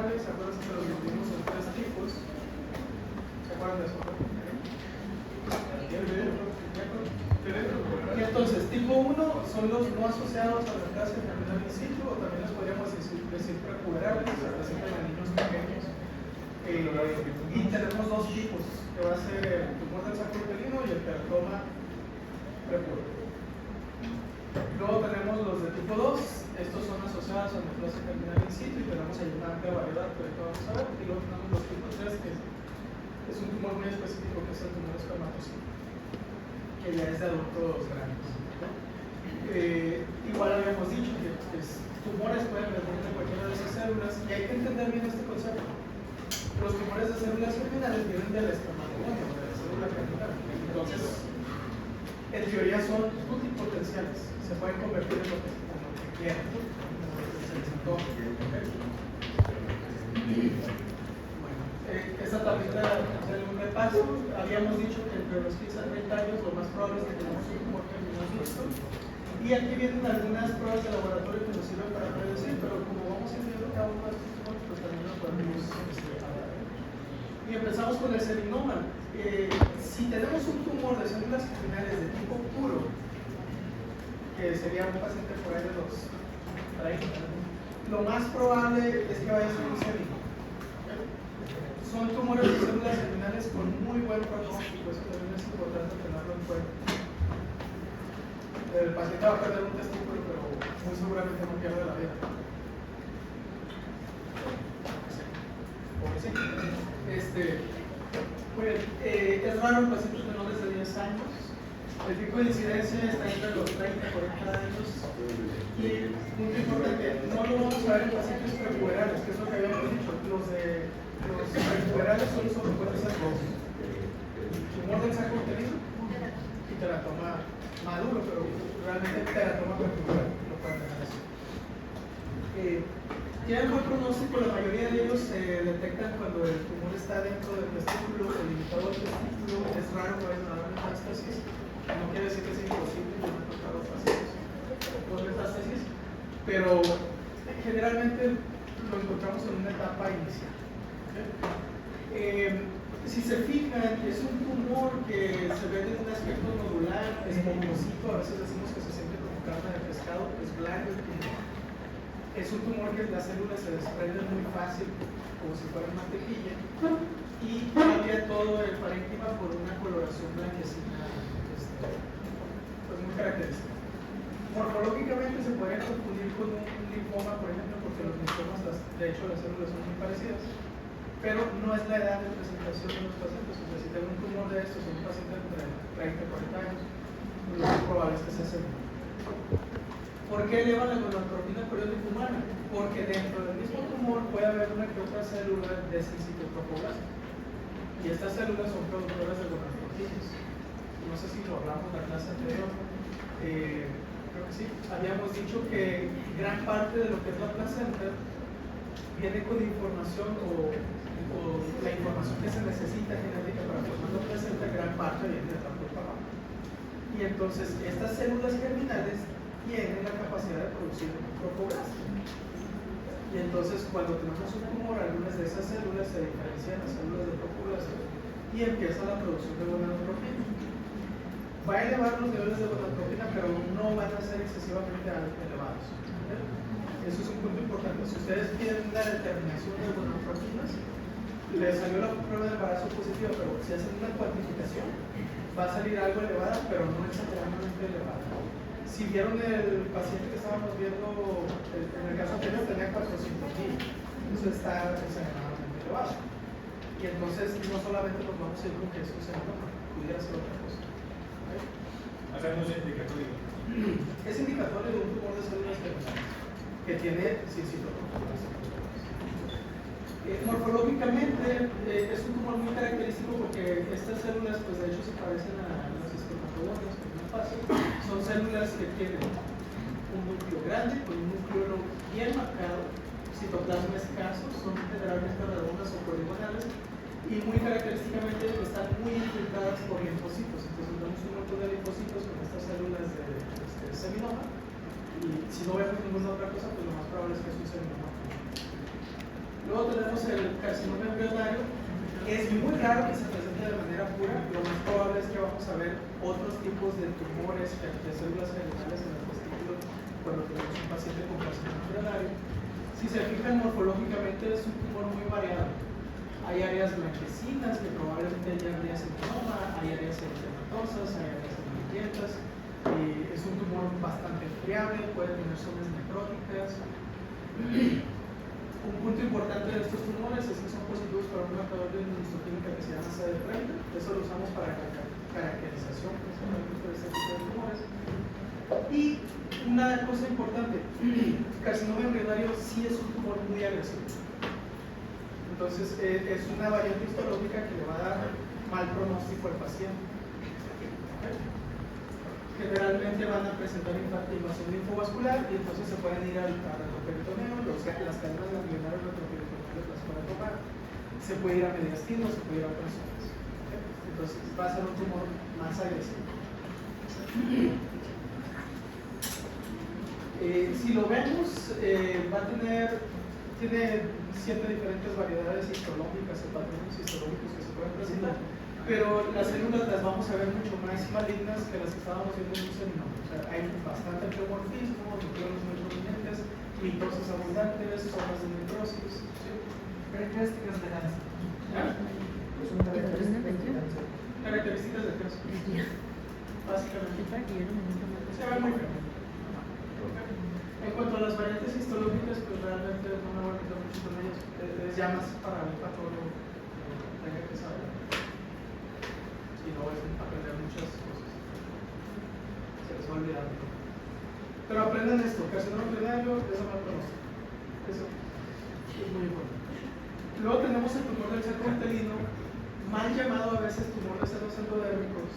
precursales, ¿se acuerdan que los dividimos en 3 tipos? ¿Se acuerdan de eso? Y entonces, tipo 1 son los no asociados a la clase terminal in situ, o también les podríamos decir precuperables, se presentan en niños pequeños. Y tenemos 2 tipos, que va a ser el tumor del saco uterino y el teratoma prepuberal. Luego tenemos los de tipo 2, estos son asociados a la clase terminal in situ y tenemos ahí una amplia variedad que ahorita vamos a ver. Y luego tenemos los tipos 3, que es un tumor muy específico, que es el tumor espermatocito, que ya es de adultos grandes. Igual habíamos dicho que tumores pueden venir de cualquiera de esas células, y hay que entender bien este concepto. Los tumores de células germinales vienen del espermatozoide, de la célula germinal. Entonces, en teoría son pluripotenciales, se pueden convertir en lo que quieran, se les antoje. Bueno, esta tablita hacer un repaso. Habíamos dicho que entre los 15 a 30 años lo más probable es que tengamos un tumor germinal listo. Y aquí vienen algunas pruebas de laboratorio que nos sirven para predecir, pero como vamos a ir viendo cada uno de estos tumores, pues también lo podemos hablar. Y empezamos con el seminoma. Si tenemos un tumor de células germinales de tipo puro, que sería un paciente por ahí de los 30, lo más probable es que vaya a ser un seminoma. Son tumores de células germinales con muy buen pronóstico, eso también es importante tenerlo en cuenta. El paciente va a perder un testículo, pero muy seguramente no pierde la vida. Es raro en pacientes menores de 10 años. El pico de incidencia está entre los 30 y 40 años. Y muy importante, no lo vamos a ver en pacientes prepuberales, que es lo que habíamos dicho. Los prepuberales solo pueden ser dos: tumor del saco uterino y teratoma maduro, pero realmente teratoma prepuberal lo pueden dejar así. Tienen buen pronóstico, la mayoría de ellos se detectan cuando el tumor está dentro del testículo, el limitador del testículo. Es raro que vayan a dar metástasis, no quiere decir que sea imposible, yo me he encontrado pacientes con metástasis, pero generalmente lo encontramos en una etapa inicial. Si se fijan, es un tumor que se ve de un aspecto nodular, esponjosito, a veces decimos que se siente como carne de pescado, es blanco el tumor. Es un tumor que las células se desprenden muy fácil, como si fuera mantequilla, y cambia todo el parénquima por una coloración blanquecina, pues muy característica. Morfológicamente se podría confundir con un linfoma, por ejemplo, porque los linfomas, de hecho, las células son muy parecidas, pero no es la edad de presentación de los pacientes. O sea, si tengo un tumor de estos en un paciente entre 30 y 40 años, lo más probable es que sea seguro. ¿Por qué elevan la gonadotropina periódica humana? Porque dentro del mismo tumor puede haber una que otra célula de sincitotropoblasma. Y estas células son productoras de gonadotropinas. No sé si lo hablamos en la clase anterior. Creo que sí. Habíamos dicho que gran parte de lo que es la placenta viene con información o la información que se necesita genética para formar la placenta, gran parte viene de tanto para abajo. Y entonces estas células germinales tienen la capacidad de producir tropoblastos. Y entonces cuando tenemos un tumor, algunas de esas células se diferencian las células de tropoblastos y empieza la producción de gonadotropina. Va a elevar los niveles de gonadotropina, pero no van a ser excesivamente elevados. Eso es un punto importante. Si ustedes quieren la determinación de gonadotropinas, les salió la prueba de embarazo positiva, pero si hacen una cuantificación, va a salir algo elevada, pero no exageradamente elevada. Si vieron el paciente que estábamos viendo, en el caso anterior tenía 400,000, eso está exageradamente elevado. Y entonces no solamente nos vamos a ir con que eso sea normal, pudiera ser otra cosa. O sea, no es indicatorio. Es indicatorio de un tumor de células germinales que tiene sincitotropoblasma. Morfológicamente es un tumor muy característico porque estas células, pues de hecho se parecen a las espermatozoides, que no pasa. Son células que tienen un núcleo grande con un núcleo bien marcado, citoplasma escaso, son generalmente redondas o poligonales y muy característicamente están muy infiltradas por linfocitos. Entonces tenemos un montón de linfocitos con estas células de seminoma y si no vemos ninguna otra cosa, pues lo más probable es que es un seminoma. Luego tenemos el carcinoma embrionario. Es muy raro que se presente de manera pura. Lo más probable es que vamos a ver otros tipos de tumores de células germinales en el testículo cuando tenemos un paciente con carcinoma embrionario. Si se fijan morfológicamente, es un tumor muy variado. Hay áreas blanquecinas que probablemente ya habría sintomoma, hay áreas eritematosas, hay áreas amarillentas. Es un tumor bastante friable, puede tener zonas necróticas. Un punto importante de estos tumores es que son positivos para un marcador de inmunohistoquímica que se llama CD30. Eso lo usamos para caracterización principalmente de este tipo de tumores. Y una cosa importante, el carcinoma embrionario sí es un tumor muy agresivo. Entonces es una variante histológica que le va a dar mal pronóstico al paciente. Generalmente van a presentar invasión linfovascular y entonces se pueden ir al retroperitoneo, las cadenas ganglionares retroperitonales las pueden tomar, se puede ir a mediastino, se puede ir a otras zonas. Entonces va a ser un tumor más agresivo. Si lo vemos, tiene 7 diferentes variedades histológicas o patrones histológicos que se pueden presentar. Pero las células las vamos a ver mucho más malignas que las que estábamos viendo en un seminoma. O sea, hay bastante pleomorfismo, nucleones muy prominentes, mitosis abundantes, zonas de necrosis. ¿Sí? Características de cáncer. Son características de cáncer. Básicamente. Se ve muy feo. En cuanto a las variantes histológicas, pues realmente no me voy a meter mucho con ellas. Es ya más para el patólogo que tenga que saber. Y no es aprender muchas cosas. Se les va a olvidar. Pero aprendan esto, carcinoma embrionario es mal pronóstico. Eso es muy importante. Luego tenemos el tumor del saco uterino, mal llamado a veces tumor de senos endodérmicos.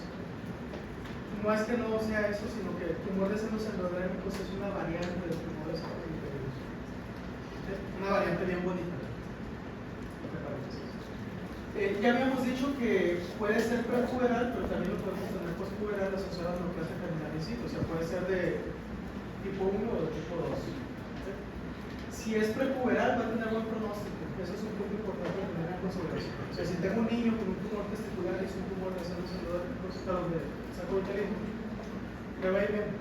No es que no sea eso, sino que el tumor de senos endodérmicos es una variante del tumor de saco uterino. Una variante bien bonita. Ya habíamos dicho que puede ser prepuberal, pero también lo podemos tener postpuberal asociado a neoplasia germinal in situ. O sea, puede ser de tipo 1 o de tipo 2. Si es prepuberal, va a tener buen pronóstico. Eso es un punto importante de tener en consideración. O sea, si tengo un niño con un tumor testicular y es un tumor de senos endodérmicos, de saco uterino, le va a ir bien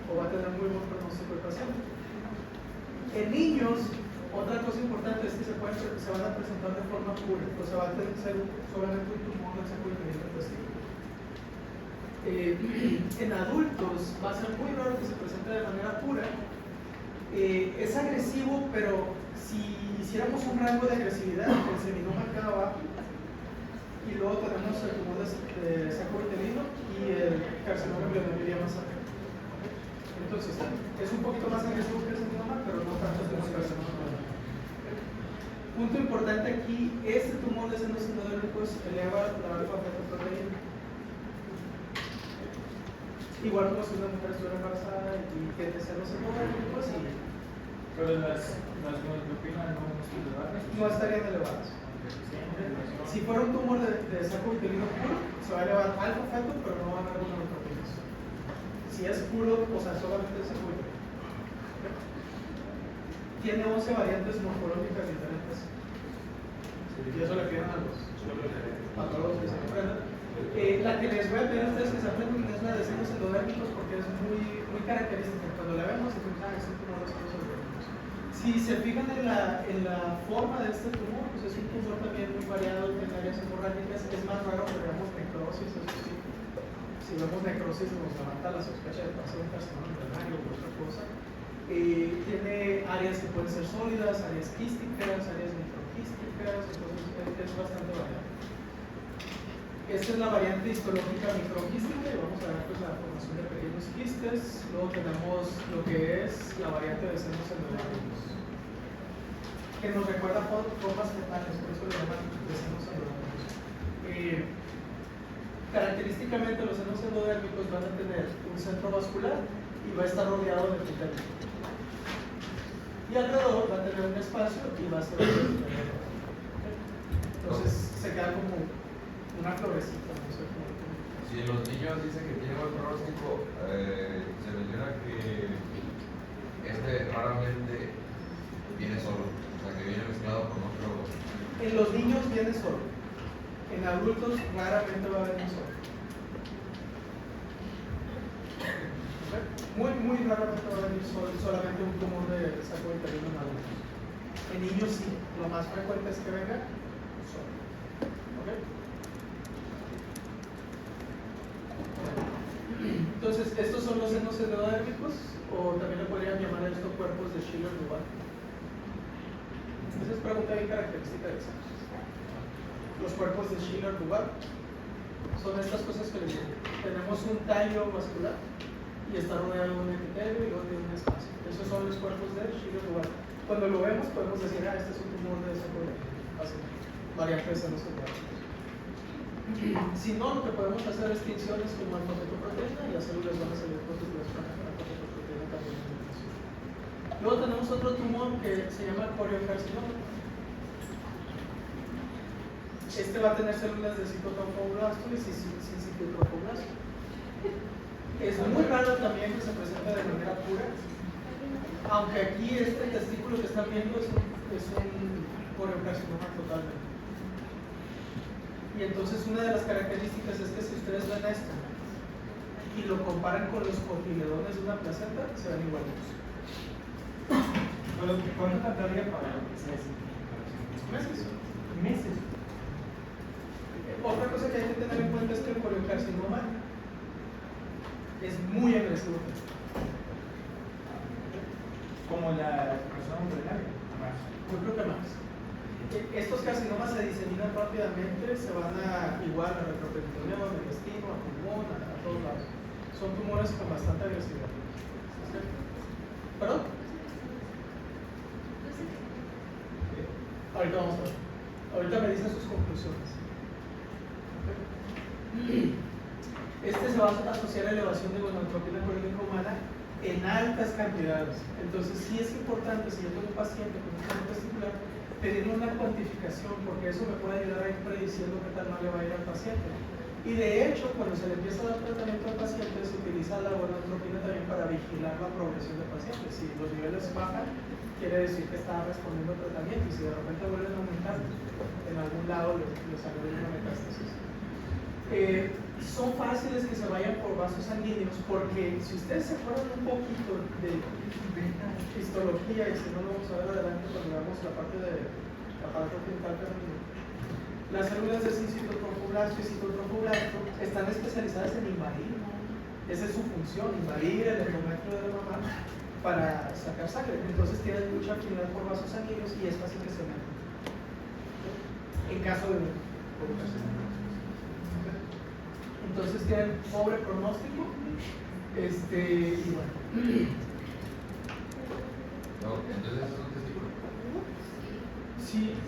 o va a tener muy buen pronóstico el paciente. En niños, otra cosa importante es que se van a presentar de forma pura, o sea, va a ser solamente un tumor del saco uterino del testículo. En adultos va a ser muy raro que se presente de manera pura. Es agresivo, pero si hiciéramos un rango de agresividad, el seminoma acá abajo, y luego tenemos el tumor de saco uterino y el carcinoma embrionario más arriba. Entonces, es un poquito más agresivo que el seminoma, pero no tanto como el carcinoma embrionario. Punto importante aquí, este tumor de senos endodérmicos eleva la alfa-fetoproteína. Igual como si una mujer estuviera embarazada y tiene senos endodérmicos y... Pero las hemoglobina no estarían elevadas. Si fuera un tumor de saco uterino puro, se va a elevar alfa-feto, pero no va a haber una neutropenia. Si es puro, o sea, solamente es saco uterino. Tiene 11 variantes morfológicas diferentes. Y eso le piden a todos los que se aprendan. La que les voy a pedir a ustedes que se aprendan es la de senos endodérmicos porque es muy característica. Cuando la vemos, se piensa que es un tumor de senos endodérmicos. Si se fijan en la forma de este tumor, pues es un tumor también muy variado, tiene áreas hemorrágicas. Es más raro que veamos necrosis, eso sí. Si vemos necrosis, nos levanta la sospecha de pasar un carcinoma embrionario u otra cosa. Tiene áreas que pueden ser sólidas, áreas quísticas, áreas microquísticas, entonces es bastante variado. Esta es la variante histológica microquística y vamos a ver pues, la formación de pequeños quistes. Luego tenemos lo que es la variante de senos endodérmicos, que nos recuerda formas fetales, por eso le llaman de senos endodérmicos. Característicamente los senos endodérmicos van a tener un centro vascular y va a estar rodeado de epitelio. Y alrededor va a tener un espacio y va a ser entonces se queda como una florecita, no sé cómo. Si en los niños dicen que tiene buen pronóstico, se menciona que raramente viene solo, o sea que viene mezclado con otro En los niños viene solo. En adultos raramente va a venir solo. Muy, muy raramente va a venir solamente un tumor de saco uterino en adultos. En niños sí, lo más frecuente es que venga solo. ¿Okay? Entonces, estos son los senos endodérmicos, o también le podrían llamar a esto cuerpos de Schiller-Duval. Esa es pregunta bien característica de exámenes. Los cuerpos de Schiller-Duval son estas cosas que les digo. Tenemos un tallo vascular y está rodeado de un epitelio y luego tiene un espacio. Esos son los cuerpos de Schiller-Duval. Cuando lo vemos podemos decir, este es un tumor de ese cuerpo. Variante de senos endodérmicos. Si no, lo que podemos hacer es tinciones como alfa-fetoproteína y las células van a salir positivas con alfa-fetoproteína también. Luego tenemos otro tumor que se llama coriocarcinoma. Este va a tener células de citotrofoblasto y sin citotrofoblasto. Es muy raro también que se presente de manera pura, aunque aquí este testículo que están viendo es un coriocarcinoma totalmente. Y entonces una de las características es que si ustedes ven esto y lo comparan con los cotiledones de una placenta, se ven igualitos. ¿Cuánto tardaría para que sea así? Meses. Meses. Otra cosa que hay que tener en cuenta es que el coriocarcinoma es muy agresivo. Como la persona renal, más. Yo creo que más. Estos carcinomas se diseminan rápidamente, se van a igual a retroperitoneum, al intestino, a pulmón, a todos lados. Son tumores con bastante agresividad. ¿Perdón? Ahorita vamos a ver. Ahorita me dicen sus conclusiones. Este se va a asociar a elevación de gonadotropina clorhídrica humana en altas cantidades. Entonces sí es importante, si yo tengo un paciente con un tumor testicular, pedir una cuantificación, porque eso me puede ayudar a ir prediciendo qué tal mal le va a ir al paciente. Y de hecho, cuando se le empieza a dar tratamiento al paciente, se utiliza la gonadotropina también para vigilar la progresión del paciente. Si los niveles bajan, quiere decir que está respondiendo al tratamiento, y si de repente vuelven a aumentar, en algún lado le salió una metástasis. Son fáciles que se vayan por vasos sanguíneos, porque si ustedes se acuerdan un poquito de histología, y si no lo vamos a ver adelante cuando veamos la parte de aparato genital femenino, las células de citotrofoblasto y citotrofoblasto están especializadas en invadir. Esa es su función, invadir el endometrio de la mamá para sacar sangre. Entonces tienen mucha afinidad por vasos sanguíneos y es fácil que se metan. En caso de entonces tienen pobre pronóstico. Y bueno. No, entonces es un testículo. Sí.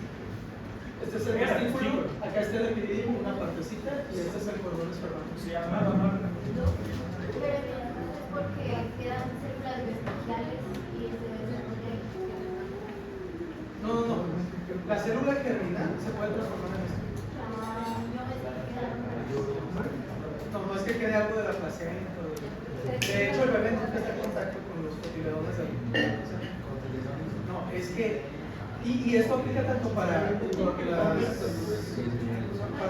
Este es el testículo, acá está el epididio, una partecita, y este es el cordón espermatozoide. Se llama mamá. Porque quedan células vestigiales y se desarrolla. No. La célula germinal se puede transformar en esto. No, es que quede algo de la placenta. De hecho, el bebé nunca está en contacto con los cotiledones del. No, es que. Y esto aplica tanto para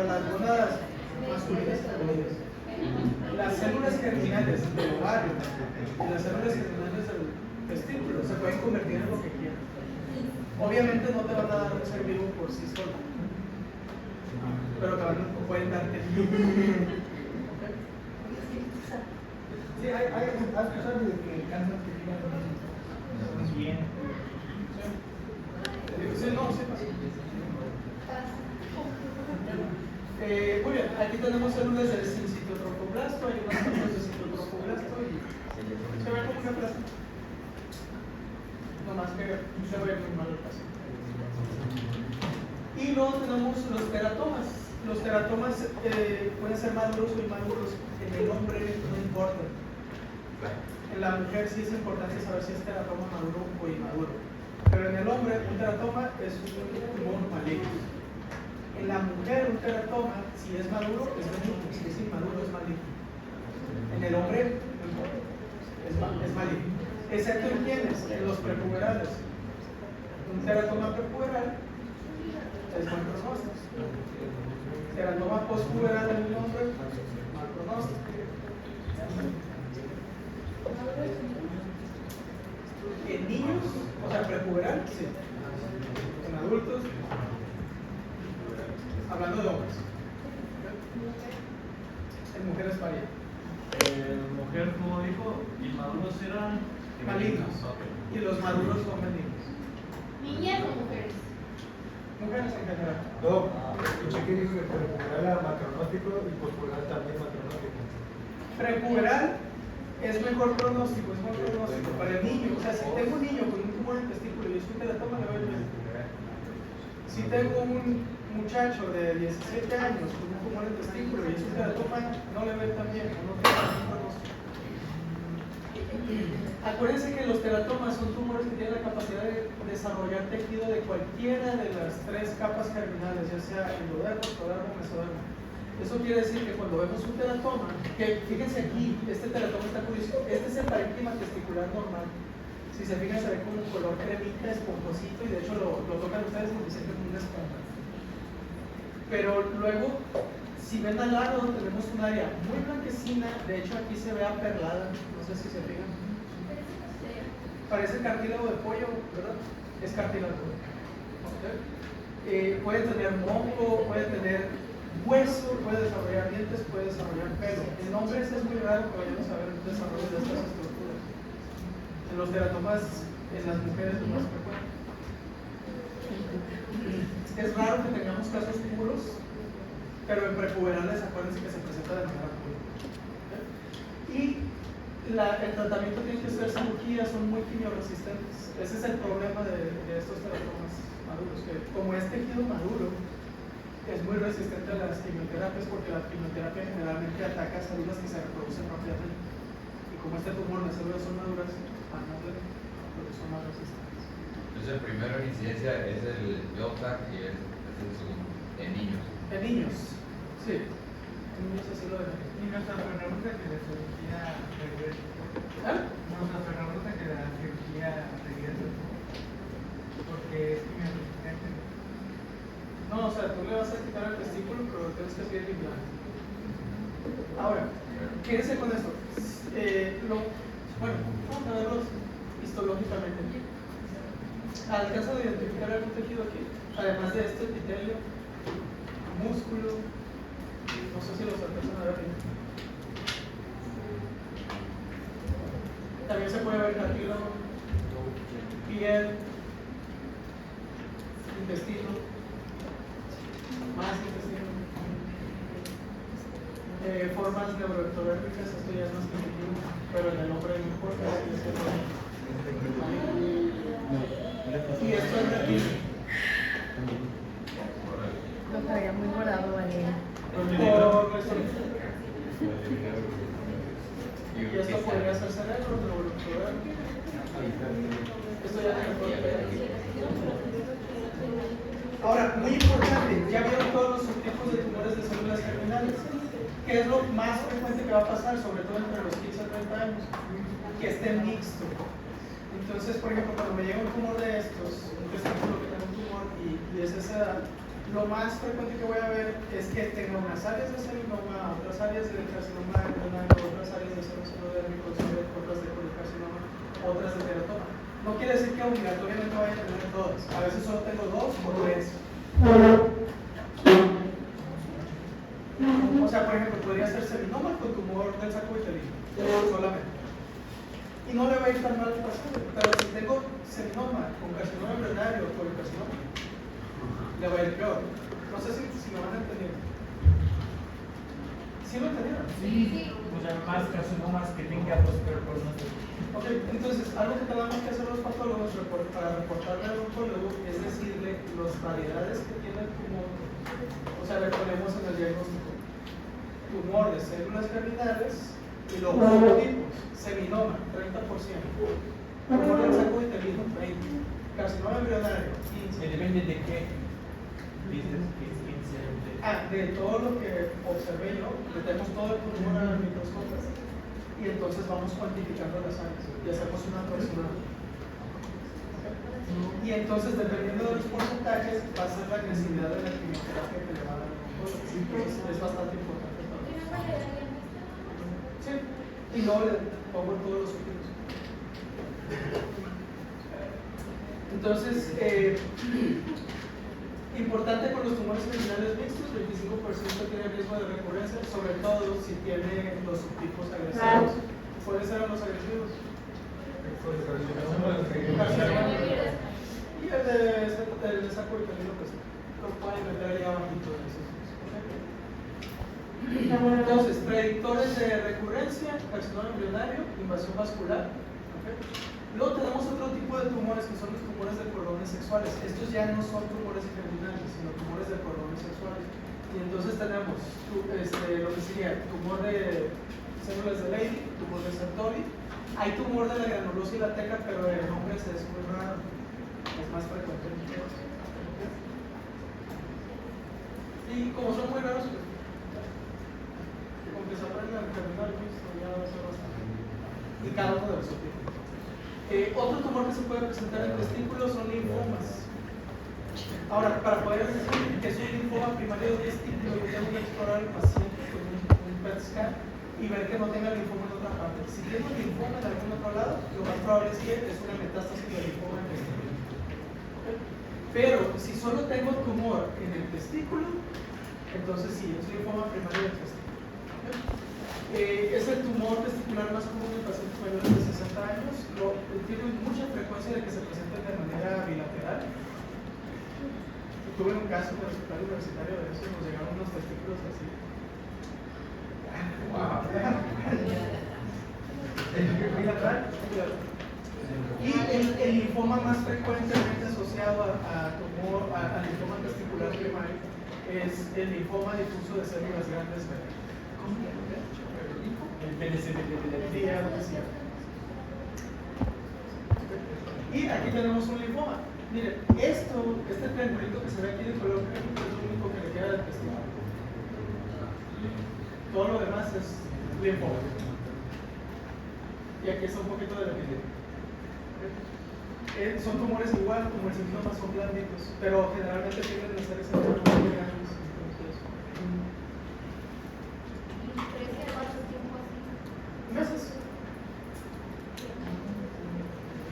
las gónadas masculinas y femeninas. Las células germinales del ovario y las células germinales del testículo se pueden convertir en lo que quieran. Obviamente no te van a dar un ser vivo por sí solo, pero pueden darte. Sí, hay cosas de que el cáncer te diga bien. Sí, no, sí pasa. Muy bien, aquí tenemos células de citotrofoblasto, hay unas células de citotrofoblasto y se ve como una plaza. No más que se ve muy mal el paciente. Y luego tenemos los teratomas. Los teratomas pueden ser maduros o inmaduros. En el hombre no importa. En la mujer sí es importante saber si es teratoma maduro o inmaduro. Pero en el hombre un teratoma es un tumor maligno. En la mujer un teratoma, si es maduro, es benigno. Si es inmaduro, es maligno. En el hombre es maligno. Excepto en quienes, en los prepuberales. Un teratoma prepuberal es mal pronóstico. Teratoma postpuberal en el nombre, mal pronóstico. En niños, o sea, prepuberal, sí. En adultos, hablando de hombres. En mujeres varía. Mujer, como dijo, y maduros eran Malignos. Y los maduros son benignos. Niñas o mujeres. Mujeres en general. No, escuché que dijo que prepuberal era macronóstico y postpuberal también macronóstico. Prepuberal es mejor pronóstico, para el niño. O sea, si tengo un niño con un tumor en el testículo y es un teratoma, le va a ir bien. Si tengo un muchacho de 17 años con un tumor en el testículo y es un teratoma, no le va a ir tan bien, no tiene ningún pronóstico. Acuérdense que los teratomas son tumores que tienen la capacidad de desarrollar tejido de cualquiera de las tres capas germinales, ya sea endodermo, ectodermo o mesodermo. Eso quiere decir que cuando vemos un teratoma, que fíjense aquí, este teratoma está curioso, este es el parénquima testicular normal. Si se fijan, se ve como un color cremita, esponjosito, y de hecho lo tocan ustedes y dicen que es una esponja. Pero luego, si ven al lado, tenemos un área muy blanquecina, de hecho aquí se ve aperlada, no sé si se fijan. Parece cartílago de pollo, ¿verdad? Es cartílago. ¿Okay? Puede tener moco, puede tener hueso, puede desarrollar dientes, puede desarrollar pelo. En hombres es muy raro que vayamos a ver el desarrollo de estas estructuras. En los teratomas, en las mujeres es más frecuente. Es raro que tengamos casos puros, pero en prepuberales acuérdense que se presenta de manera pura. ¿Okay? Y el tratamiento tiene que ser cirugía, son muy quimioresistentes. Ese es el problema de estos teratomas maduros, que como es tejido maduro, es muy resistente a las quimioterapias porque la quimioterapia generalmente ataca células que se reproducen rápidamente. Y como este tumor, las células son maduras, porque son más resistentes. Entonces, el primero en incidencia es el YOTAC y es el segundo, en niños. En niños, sí. En niños así lo ven. Y nuestra pregunta que la cirugía regresa. ¿Ah? Nuestra pregunta que la cirugía regresa. Porque es quimioresistente. No, o sea, tú le vas a quitar el testículo, pero tienes que seguir limpiando. Ahora, quédense con esto. Bueno, vamos a verlos histológicamente. ¿Alcanza de identificar algún tejido aquí? Además de este epitelio, músculo, no sé si los alcanzan a ver bien. También se puede ver cartílago, piel, intestino, más intestino, formas neuroectodérmicas, esto ya es más pequeño, pero en el hombre no importa, así es y esto es retina. Lo traía muy morado, Valeria. Y esto podría ser cerebro, neuroectodérmico. Esto ya no importa. Ahora, muy importante, ya vieron todos los subtipos de tumores de células germinales. ¿Qué es lo más frecuente que va a pasar, sobre todo entre los 15 a 30 años? Que esté mixto. Entonces, por ejemplo, cuando me llega un tumor de estos, un testículo que tenga un tumor y es esa edad, lo más frecuente que voy a ver es que tenga unas áreas de seminoma, otras áreas de carcinoma renal, otras áreas de seno endodérmico, otras de colocarcinoma, otras de teratoma. No quiere decir que obligatoriamente vaya a tener todas. A veces solo tengo 2 o 3. O sea, por ejemplo, podría ser seminoma con tumor del saco uterino, solamente. Y no le va a ir tan mal al paciente, pero si tengo seminoma con carcinoma embrionario o colocarcinoma, le va a ir peor. No sé si lo van a entender. ¿Sí lo entendieron? Sí. O sea, más carcinomas que tenga pues, pero por no sé. Ok, entonces, algo que tenemos que hacer los patólogos para reportarle al oncólogo es decirle las variedades que tiene el tumor. O sea, le ponemos en el diagnóstico tumor de células germinales y los subtipos, seminoma, 30%, tumor del saco uterino, 20%, carcinoma embrionario, 15%. Depende de qué dices que es 15. De todo lo que observé yo, metemos todo el tumor al microscopio y entonces vamos cuantificando las áreas y hacemos una aproximado. Y entonces, dependiendo de los porcentajes, va a ser la agresividad de la quimioterapia que le va a dar el oncólogo. Entonces, es bastante importante para nosotros. Sí, y no le pongo todos los últimos. Entonces, importante con los tumores germinales mixtos, 25% tiene riesgo de recurrencia, sobre todo si tiene los subtipos agresivos. ¿Cuáles eran los agresivos? Y el de saco y pelino, pues lo pueden meter ahí abajito de esos. Entonces, predictores de recurrencia, carcinoma embrionario, invasión vascular. ¿Okay? Luego tenemos otro tipo de tumores que son los tumores de cordones sexuales. Estos ya no son tumores germinales, sino tumores de cordones sexuales. Y entonces tenemos lo que sería tumor de células de Leydig, tumor de Sertoli. Hay tumor de la granulosa y la teca, pero en hombres es muy raro, es más frecuente en mujeres. Y como son muy raros, pues con que se aprendan a terminar el curso ya va a ser bastante. Y cada uno de los tipos. Otro tumor que se puede presentar en testículos son linfomas. Ahora, para poder decir que es un linfoma primario de testículo, yo tengo que explorar al paciente con un PET scan y ver que no tenga linfoma en otra parte. Si tiene un linfoma en algún otro lado, lo más probable es que es una metástasis de linfoma en el testículo. Pero si solo tengo tumor en el testículo, entonces sí, es linfoma primario del testículo. Es el tumor testicular más común en pacientes mayores de 60 años. Tiene mucha frecuencia de que se presenten de manera bilateral. Tuve un caso en el hospital universitario de eso, nos llegaron unos testículos así. Wow. Bilateral. Y el linfoma más frecuentemente asociado al linfoma testicular primario es el linfoma difuso de células grandes B. El PNCD. Y aquí tenemos un linfoma. Miren, este triangulito que se ve aquí de color crema es lo único que le queda del testículo. Todo lo demás es linfoma. Y aquí está un poquito de la piel. Son tumores igual, como el síntoma son blanditos, pero generalmente tienden a ser ese tipo de grandes. Meses.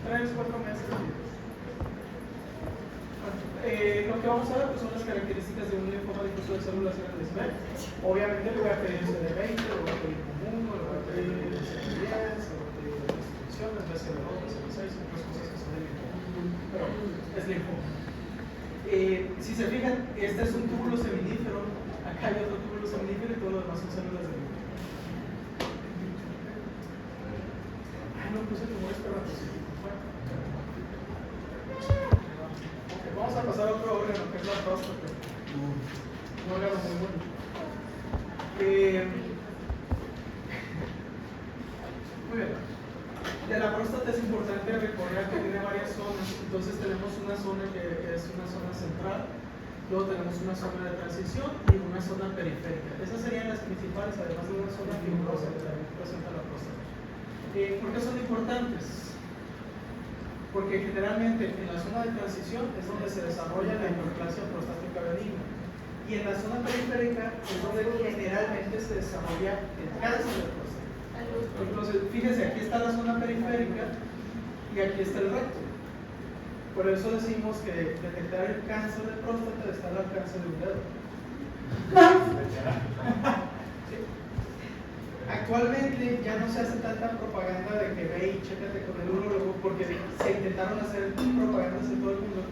3, 4 meses. Lo que vamos a ver pues, son las características de un linfoma difuso de células grandes B. Obviamente le voy a pedir CD20, le voy a pedir común, le voy a pedir CD10, le voy a pedir restricciones, BCD2, BCD6, otras cosas que son de linfoma. Pero es linfoma. Si se fijan, este es un túbulo seminífero, acá hay otro túbulo seminífero y todo lo demás son células de linfoma. No puse tumores espermatozoides. Bueno. Okay, vamos a pasar a otro órgano que es la próstata. Un órgano muy bueno. Muy bien. De la próstata es importante recordar que tiene varias zonas. Entonces tenemos una zona que es una zona central, luego tenemos una zona de transición y una zona periférica. Esas serían las principales, además de una zona fibrosa que también presenta la próstata. ¿Por qué son importantes? Porque generalmente en la zona de transición es donde se desarrolla la hiperplasia prostática benigna y en la zona periférica es donde generalmente se desarrolla el cáncer de próstata. Entonces, fíjense, aquí está la zona periférica y aquí está el recto. Por eso decimos que detectar el cáncer de próstata está al alcance de un dedo. Actualmente ya no se hace tanta propaganda de que ve y chécate con el urólogo porque se intentaron hacer propagandas en todo el mundo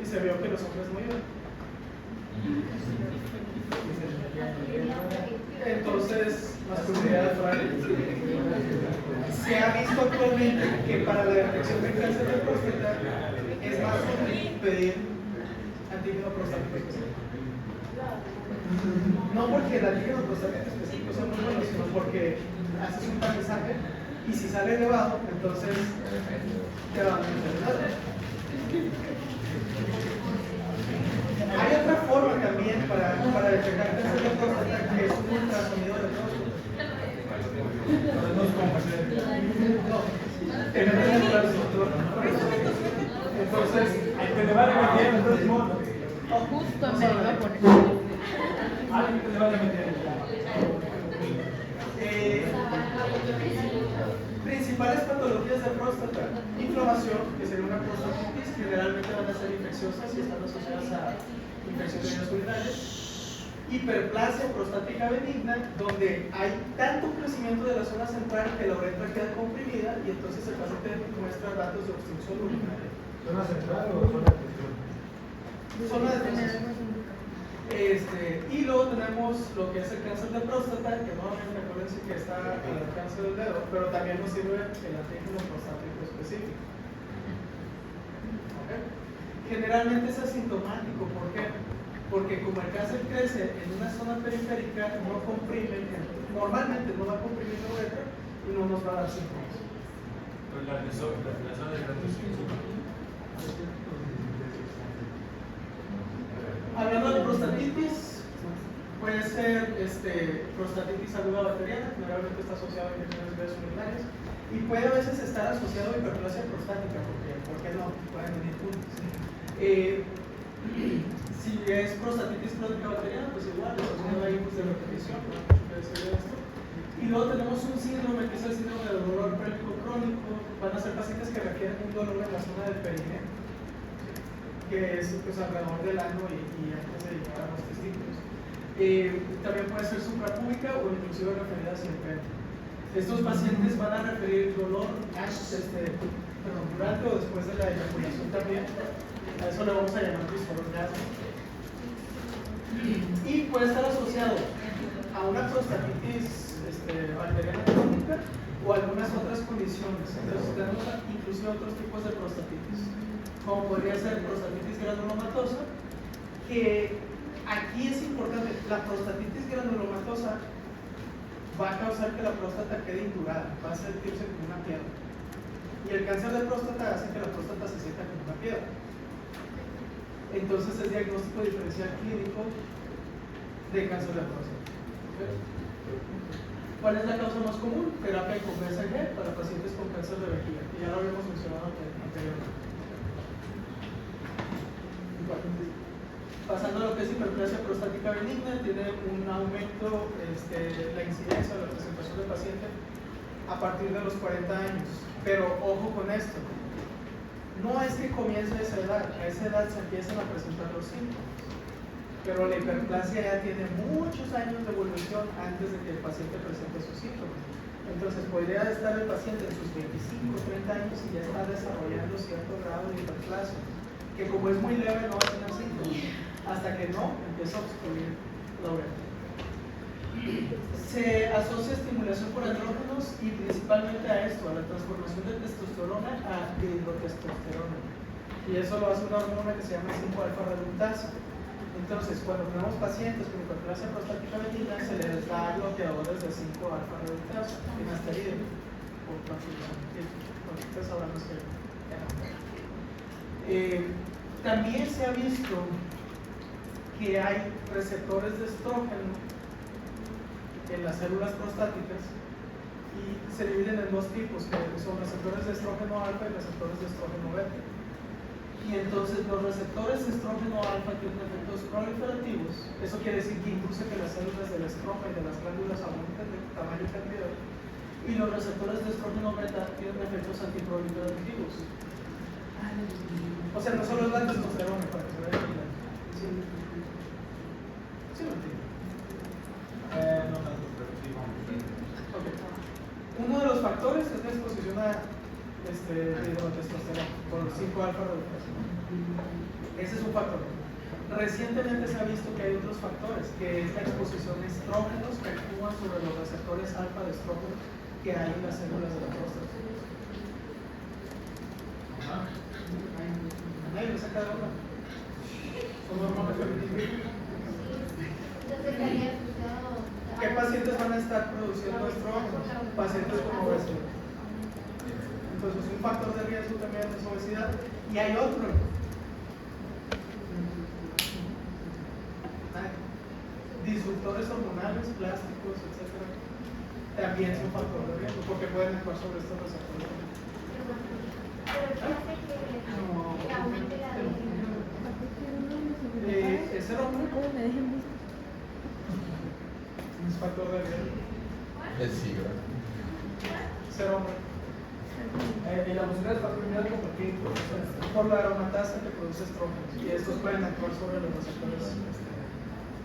y se vio que los hombres no iban. Entonces, masculinidad frágil. Se ha visto actualmente que para la detección de cáncer de próstata es más fácil pedir antígeno prostático específico. No porque el antígeno prostático específico sea muy bueno, sino porque haces un tamizaje y si sale elevado, entonces te van a enfermar. Hay otra forma también para detectar cáncer de próstata que es un ultrasonido de próstata. No, te meten en el receptor. Entonces, El que le vale meter, entonces mono. Justo me lo iba a poner. Alguien que le vale meter. Principales patologías de próstata: inflamación, que sería una prostatitis, generalmente van a ser infecciosas y están asociadas a infecciones de vías urinarias. Hiperplasia prostática benigna, donde hay tanto crecimiento de la zona central que la uretra queda comprimida y entonces el paciente muestra datos de obstrucción urinaria. ¿Zona central o zona de presión? Zona de presión. Y luego tenemos lo que es el cáncer de próstata, que nuevamente acuérdense que está al alcance del dedo, pero también nos sirve el antígeno prostático específico. ¿Okay? Generalmente es asintomático, ¿por qué? Porque como el cáncer crece en una zona periférica, no comprime, normalmente no va a comprimir la uretra y no nos va a dar síntomas. Pues la zona de reducción. Hablando de prostatitis, puede ser prostatitis aguda bacteriana, generalmente está asociado a infecciones de vías urinarias, y puede a veces estar asociado a hiperplasia prostática, porque ¿por qué no? Pueden venir juntos. Si es prostatitis crónica bacteriana, pues igual, asociado a hijos de repetición, ¿no? Y luego tenemos un síndrome que es el síndrome del dolor pélvico crónico. Van a ser pacientes que requieren un dolor en la zona del perineo, que es pues, alrededor del ano y antes de llegar a los testículos. También puede ser suprapúbica o inclusive referida hacia el pene. Estos pacientes van a referir dolor durante o después de la eyaculación también. A eso le vamos a llamar disforgasmo. Y puede estar asociado a una prostatitis bacteriana crónica o algunas otras condiciones. Entonces tenemos inclusive otros tipos de prostatitis, como podría ser prostatitis granulomatosa, que aquí es importante. La prostatitis granulomatosa va a causar que la próstata quede indurada, va a sentirse como una piedra. Y el cáncer de próstata hace que la próstata se sienta como una piedra. Entonces es diagnóstico diferencial clínico de cáncer de próstata. ¿Okay? ¿Cuál es la causa más común? Terapia con BCG para pacientes con cáncer de vejiga, que ya lo habíamos mencionado anteriormente. Pasando a lo que es hiperplasia prostática benigna, tiene un aumento la incidencia o la presentación del paciente a partir de los 40 años. Pero ojo con esto, no es que comience a esa edad se empiezan a presentar los síntomas, pero la hiperplasia ya tiene muchos años de evolución antes de que el paciente presente sus síntomas. Entonces podría estar el paciente en sus 25 o 30 años y ya está desarrollando cierto grado de hiperplasia, que como es muy leve no va a tener síntomas, hasta que no empieza a obstruir la uretra. Se asocia estimulación por andrógenos y principalmente a esto, a la transformación de testosterona a dihidrotestosterona. Y eso lo hace una hormona que se llama 5-alfa reductasa. Entonces, cuando tenemos pacientes con hiperplasia prostática benigna, se les da bloqueadores de 5-alfa reductasa, finasteride, por transfusión. Ustedes sabrán los que también se ha visto que hay receptores de estrógeno en las células prostáticas y se dividen en dos tipos, que son receptores de estrógeno alfa y receptores de estrógeno beta. Y entonces los receptores de estrógeno alfa tienen efectos proliferativos. Eso quiere decir que induce que las células del estrógeno y de las glándulas aumenten de tamaño y cantidad. Y los receptores de estrógeno beta tienen efectos antiproliferativos. O sea, no solo es la testosterona, para que se vea bien. ¿Sí? ¿Sí lo entiendo? No tanto, pero sí. Okay. Uno de los factores es la exposición a hidrotestosterona por 5-alfa reductasa. Ese es un factor. Recientemente se ha visto que hay otros factores, que es la exposición a estrógenos que actúan sobre los receptores alfa de estrógeno que hay en las células de la próstata. Nadie me saca de onda. Son hormonas femeninas. ¿Qué pacientes van a estar produciendo estrógenos? Pacientes con obesidad. Entonces, un factor de riesgo también es obesidad. Y hay otro. Disruptores hormonales, plásticos, etc. También son factor de riesgo porque pueden actuar sobre estos receptores. Pero ¿qué hace que ¿cómo me dejen visto? Es factor de riesgo. Sí, ¿verdad? Ser hombre. Y la posibilidad de factor inmediato, ¿por qué? Por la aromatasa que produce estrógenos. Y estos pueden actuar sobre los receptores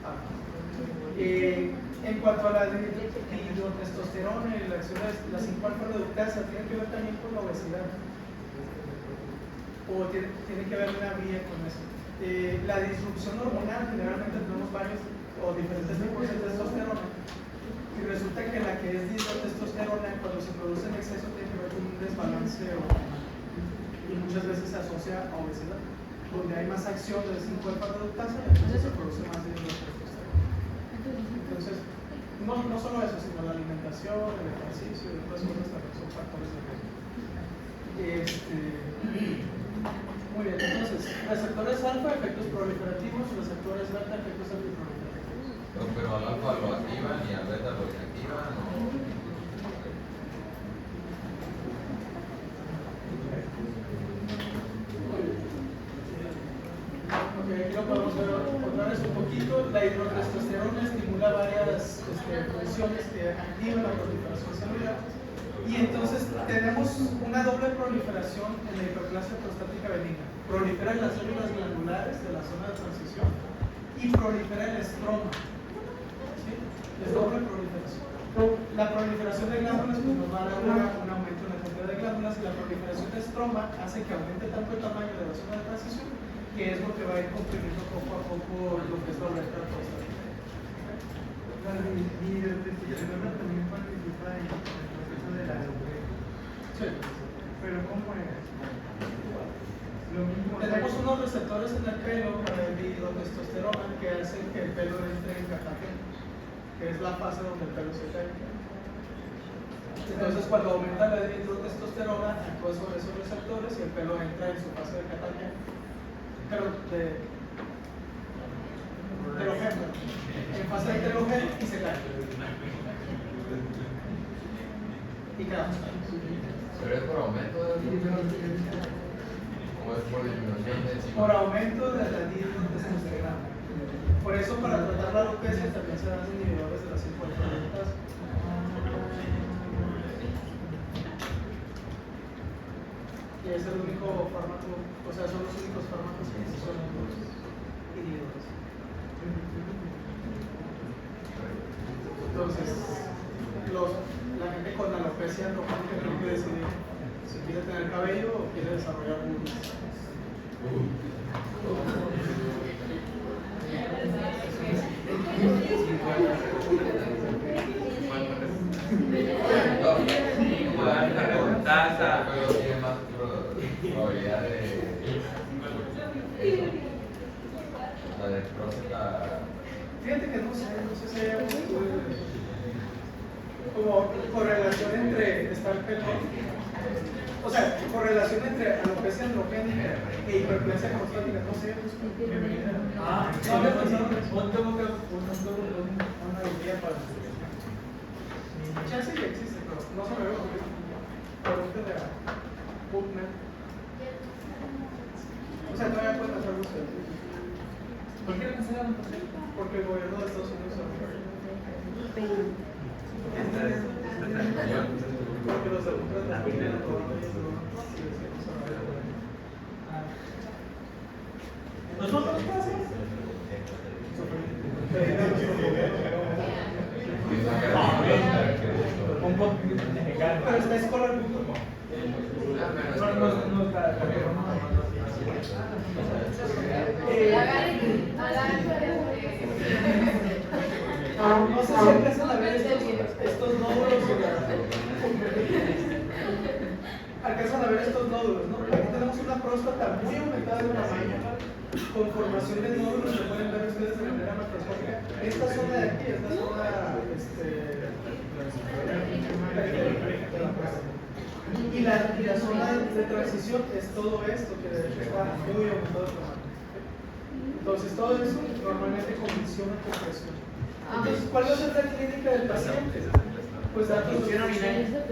alfa. En cuanto a la dihidrotestosterona y la acción de la 5-alfa reductasa, tiene que ver también con la obesidad. O tiene que ver una vía con eso. La disrupción hormonal, generalmente tenemos varios o diferentes tipos de testosterona. Y resulta que la que es dihidrotestosterona, cuando se produce en exceso, tiene que ver con un desbalance hormonal. Y muchas veces se asocia a obesidad, donde hay más acción del 5-alfa reductasa, entonces se produce más dihidrotestosterona. Entonces, no solo eso, sino la alimentación, el ejercicio y otras cosas también son factores de riesgo. Muy bien, entonces, receptores alfa, efectos proliferativos, receptores beta, efectos antiproliferativos. Pero al alfa lo activan y al beta lo inactivan, ¿o? Ok, aquí lo podemos ver otra vez un poquito. La hidrotestosterona estimula varias funciones que activan la proliferación celular. Y entonces tenemos una doble proliferación en la hiperplasia prostática benigna. Prolifera en las células glandulares de la zona de transición y prolifera el estroma. ¿Sí? Es doble proliferación. La proliferación de glándulas pues, nos va a dar un aumento en la cantidad de glándulas, y la proliferación de estroma hace que aumente tanto el tamaño de la zona de transición, que es lo que va a ir comprimiendo poco a poco lo que es la uretra prostática. La dihidrotestosterona también participa en el proceso de la alopecia. Sí. Pero ¿cómo es? Lo mismo. Tenemos unos receptores en el pelo para el dihidrotestosterona que hacen que el pelo entre en catagenia, que es la fase donde el pelo se cae. Entonces, cuando aumenta la dihidrotestosterona, actúa sobre esos receptores y el pelo entra en su fase de catagenia. Pero telogeno, en fase de telogeno y se cae. Y quedamos. ¿Pero es por aumento de o es por disminución de enzima? Por aumento de la dihidrotestosterona. Por eso, para tratar la alopecia también se dan inhibidores de la 5-alfa reductasa. Y es el único fármaco, o sea, son los únicos fármacos que son los inhibidores. Entonces, la gente con alopecia androgénica tiene que decidir si quiere tener cabello o quiere desarrollar bulbos. Pero tiene más probabilidad de eso. La de próstata. Fíjate que no sé si hay algún estudio como correlación entre estar pelón, o sea, correlación entre alopecia androgénica e hiperplasia prostática, no sé. No me pensaron en eso. Una guía para Chance que existe, pero no se me ve porque pregúntale a PubMed. O sea, todavía pueden hacer búsqueda. ¿Por qué no se dan por qué? Porque el gobierno de Estados Unidos lo hace. Porque los demócratas la quieren aprobar y eso. ¿Nosotros qué hacemos? Un poco mexicano. Pero está escolar. No está. No sé si alcanzan a ver estos nódulos. Alcanzan a ver estos nódulos, ¿no? Aquí tenemos una próstata muy aumentada de tamaño, con formación de nódulos que pueden ver ustedes de manera macroscópica. Esta zona de aquí es la zona de la próstata. Y la zona de transición es todo esto que de hecho está muy aumentado de tamaño. Entonces todo eso normalmente condiciona tu presión. Entonces, ¿cuál va a ser la clínica del paciente? Pues dar función urinaria.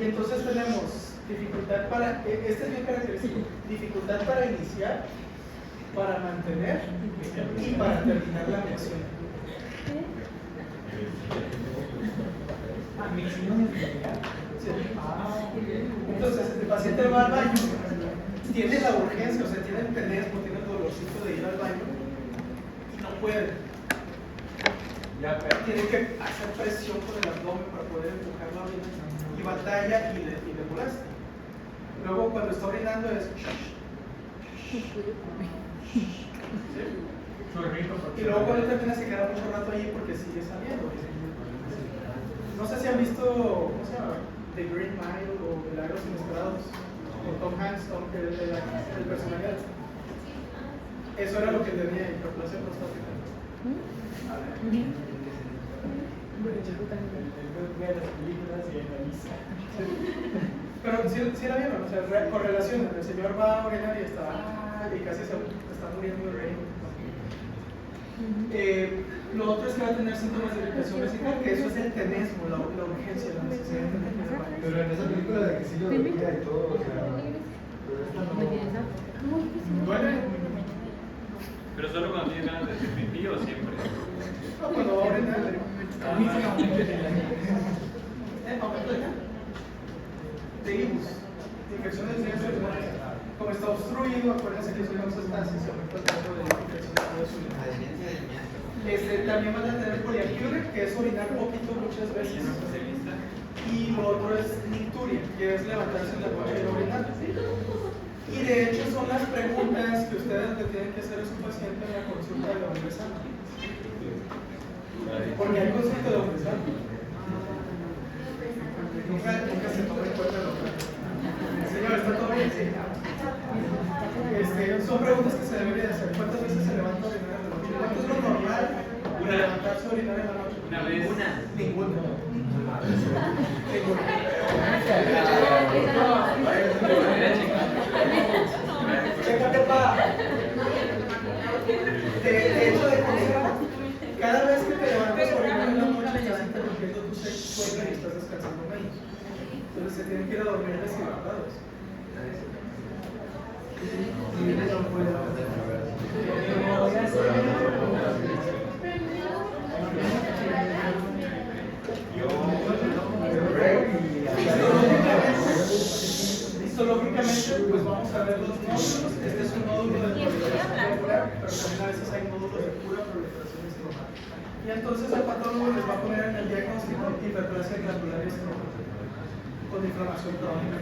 Y entonces tenemos dificultad para, este es bien característico, dificultad para iniciar, para mantener y para terminar la micción. Micciones de gas. Sí. Entonces, el paciente va al baño, tiene la urgencia, o sea, tiene el tenesmo, tiene el dolorcito de ir al baño y no puede. Tiene que hacer presión con el abdomen para poder empujar la orina y batalla y le molesta. Luego, cuando está orinando es. ¿Sí? Y luego, cuando termina, se queda mucho rato ahí porque sigue saliendo. No sé si han visto, ¿cómo se llama? The Green Mile o Milagros Inesperados, con Tom Hanks, el personaje. Eso era lo que tenía, hiperplasia prostática. Pero sí era bien, o sea, correlación. El señor va a orinar y y casi se está muriendo de reír. Lo otro es que va a tener síntomas de irritación vesical, que eso es el tenesmo, la urgencia, la necesidad de tener el baño. Pero en esa película de que sí lo dolía y todo, o sea, pero esta no. ¿Duele? Pero solo cuando tienes ganas de hacer pipí o siempre. No, cuando va a orinar. A mí sí me aumenta el ¿Aumento de qué? De ibus. Infecciones de ibus. Como está obstruido, acuérdense que eso no se está, si se aumenta el caso de infección de ibus. También van a tener poliaquiuria, que es orinar poquito muchas veces. Y lo otro es nicturia, que es levantarse en la noche y orinar. Y de hecho son las preguntas que ustedes le tienen que hacer a su paciente en la consulta de hombre sano. Porque hay consulta de hombre sano. Nunca se toma en cuenta lo que. Señor, ¿está todo bien? Sí. Son preguntas que se deberían hacer. ¿Cuántas veces se levanta a orinar en la noche? ¿Cuánto es lo normal de levantarse a orinar en la noche? Una vez. Ninguna. Chécate, pa. De hecho, de consejo, cada vez que te levantas a orinar en la noche, estás interrumpiendo tu sueño y estás descansando menos. Entonces se tienen que ir a dormir deshidratados. Histológicamente, pues vamos a ver los nódulos. Este es un nódulo de proliferación ocular, pero también a veces hay nódulos de pura proliferación estromal. Y entonces el patólogo les va a poner en el diagnóstico hiperplasia glandular estromal con inflamación crónica.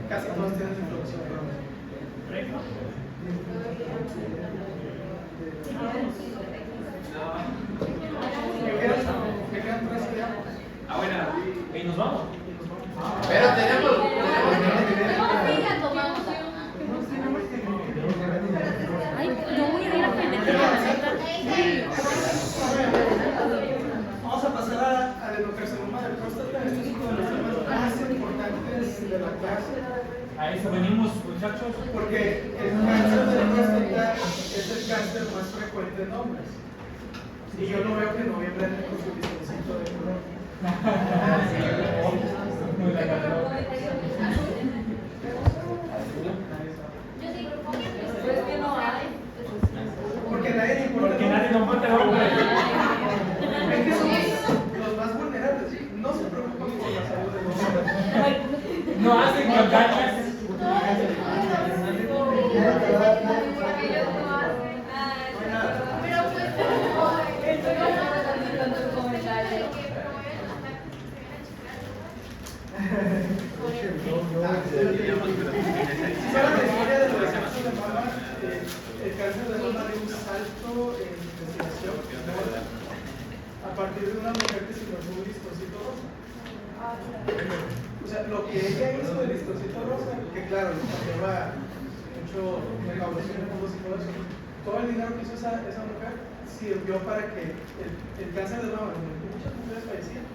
Casi todos tienen inflamación crónica. Me quedan 3 ideas. Bueno, y nos vamos. Pero tenemos. Ay, yo voy a ir a penetrar. Vamos a pasar al adenocarcinoma de próstata. Este es uno de los temas más importantes de la clase. A eso venimos, muchachos. Porque el cáncer de próstata es el cáncer más frecuente en hombres. Y yo no veo que noviembre ande con su listoncito de color. Porque nadie le importa. Porque nadie nos mata el hombre. Es que somos los más vulnerables. No se preocupan por la salud de los hombres. No hacen campañas. El cáncer de mama dio un salto en investigación a partir de una mujer que se encontró un listoncito rosa. O sea, lo que ella hizo del listoncito rosa, que claro, lleva mucho recaudación de fondos y todo eso, todo el dinero que hizo esa mujer sirvió para que el cáncer de mama, donde muchas mujeres fallecían,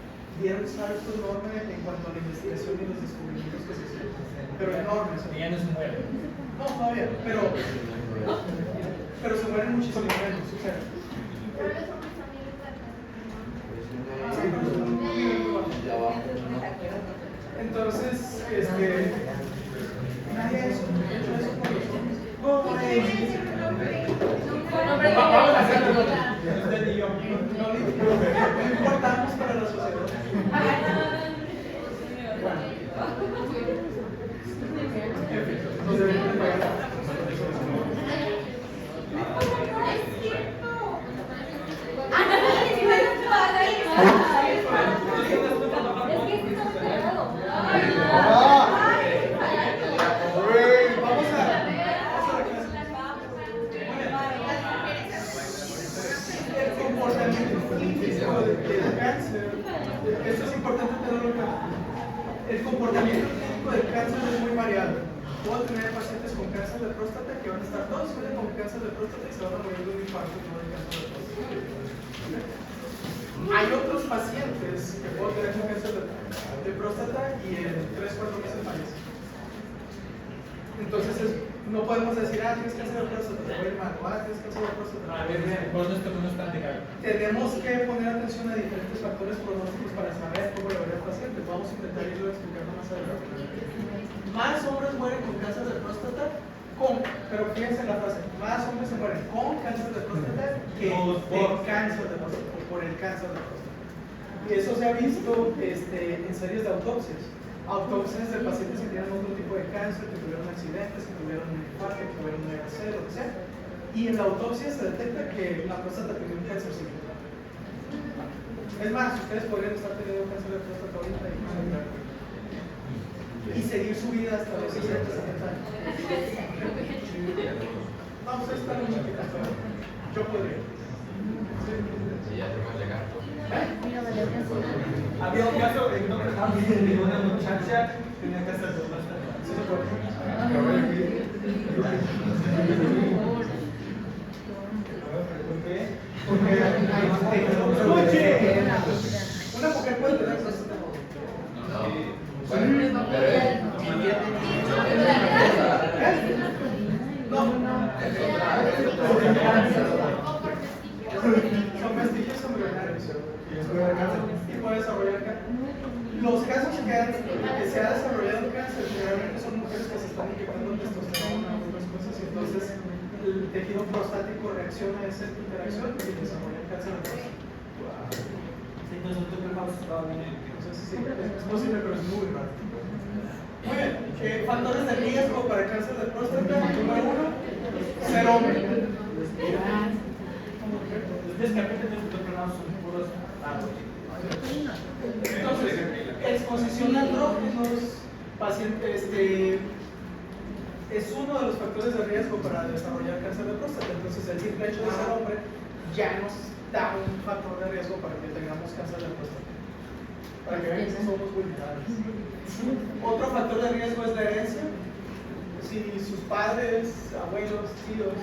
diera un salto enorme en cuanto a la investigación y los descubrimientos que se hicieron. Pero enorme. Y ya no se muere. No, todavía, pero se mueren muchísimo menos. O sea, entonces, nadie ha hecho eso por los hombres. para la sociedad. Bueno. Nos deberían de pagar. Esto es importante tenerlo en cuenta. El comportamiento clínico del cáncer es muy variable. Puedo tener pacientes con cáncer de próstata que van a estar todos con cáncer de próstata y se van a morir de un infarto y no de cáncer de próstata. Hay otros pacientes que pueden tener con cáncer de próstata y en 3-4 meses fallecen. Entonces no podemos decir, tienes cáncer de próstata, te voy a ir mal, tienes cáncer de próstata. Por eso esto no es tan legal. Tenemos que poner atención a diferentes factores pronósticos para saber cómo le va al paciente. Vamos a intentar irlo explicando más adelante. Más hombres mueren con cáncer de próstata, pero fíjense en la frase, más hombres se mueren con cáncer de próstata que por cáncer de próstata, o por el cáncer de próstata. Y eso se ha visto en series de autopsias. Autopsias de pacientes que tienen otro tipo de cáncer, que tuvieron accidentes, que tuvieron un infarto, que tuvieron un ARC, lo que sea. Y en la autopsia se detecta que la próstata tiene un cáncer civil. Es más, ustedes podrían estar teniendo cáncer de próstata ahorita y seguir su vida hasta los 60, 70 años. Vamos a estar muy chiquitas, pero yo podría. Si ya te puedes llegar. Había un caso en de una muchacha que tenía cáncer de próstata. ¿Sí se puede? ¡Escuche! Una mujer puede tener próstata. No. Bueno, pero es. Son vestiglos embrionarios y puede desarrollar cáncer. Los casos que se ha desarrollado cáncer generalmente son mujeres que se están inyectando testosterona o otras cosas y entonces el tejido prostático reacciona a esa interacción y desarrolla cáncer de próstata. Entonces, Entonces sí, es posible, pero es muy raro. Muy bien, factores de riesgo para el cáncer de próstata. Número 1, ser hombre. Los capítulos de programa son puros datos. Entonces, exposición a andrógenos, es uno de los factores de riesgo para desarrollar cáncer de próstata. Entonces, el simple hecho de ser hombre ya nos da un factor de riesgo para que tengamos cáncer de próstata. Para que vean que somos vulnerables. Otro factor de riesgo es la herencia. Si sus padres, abuelos, tíos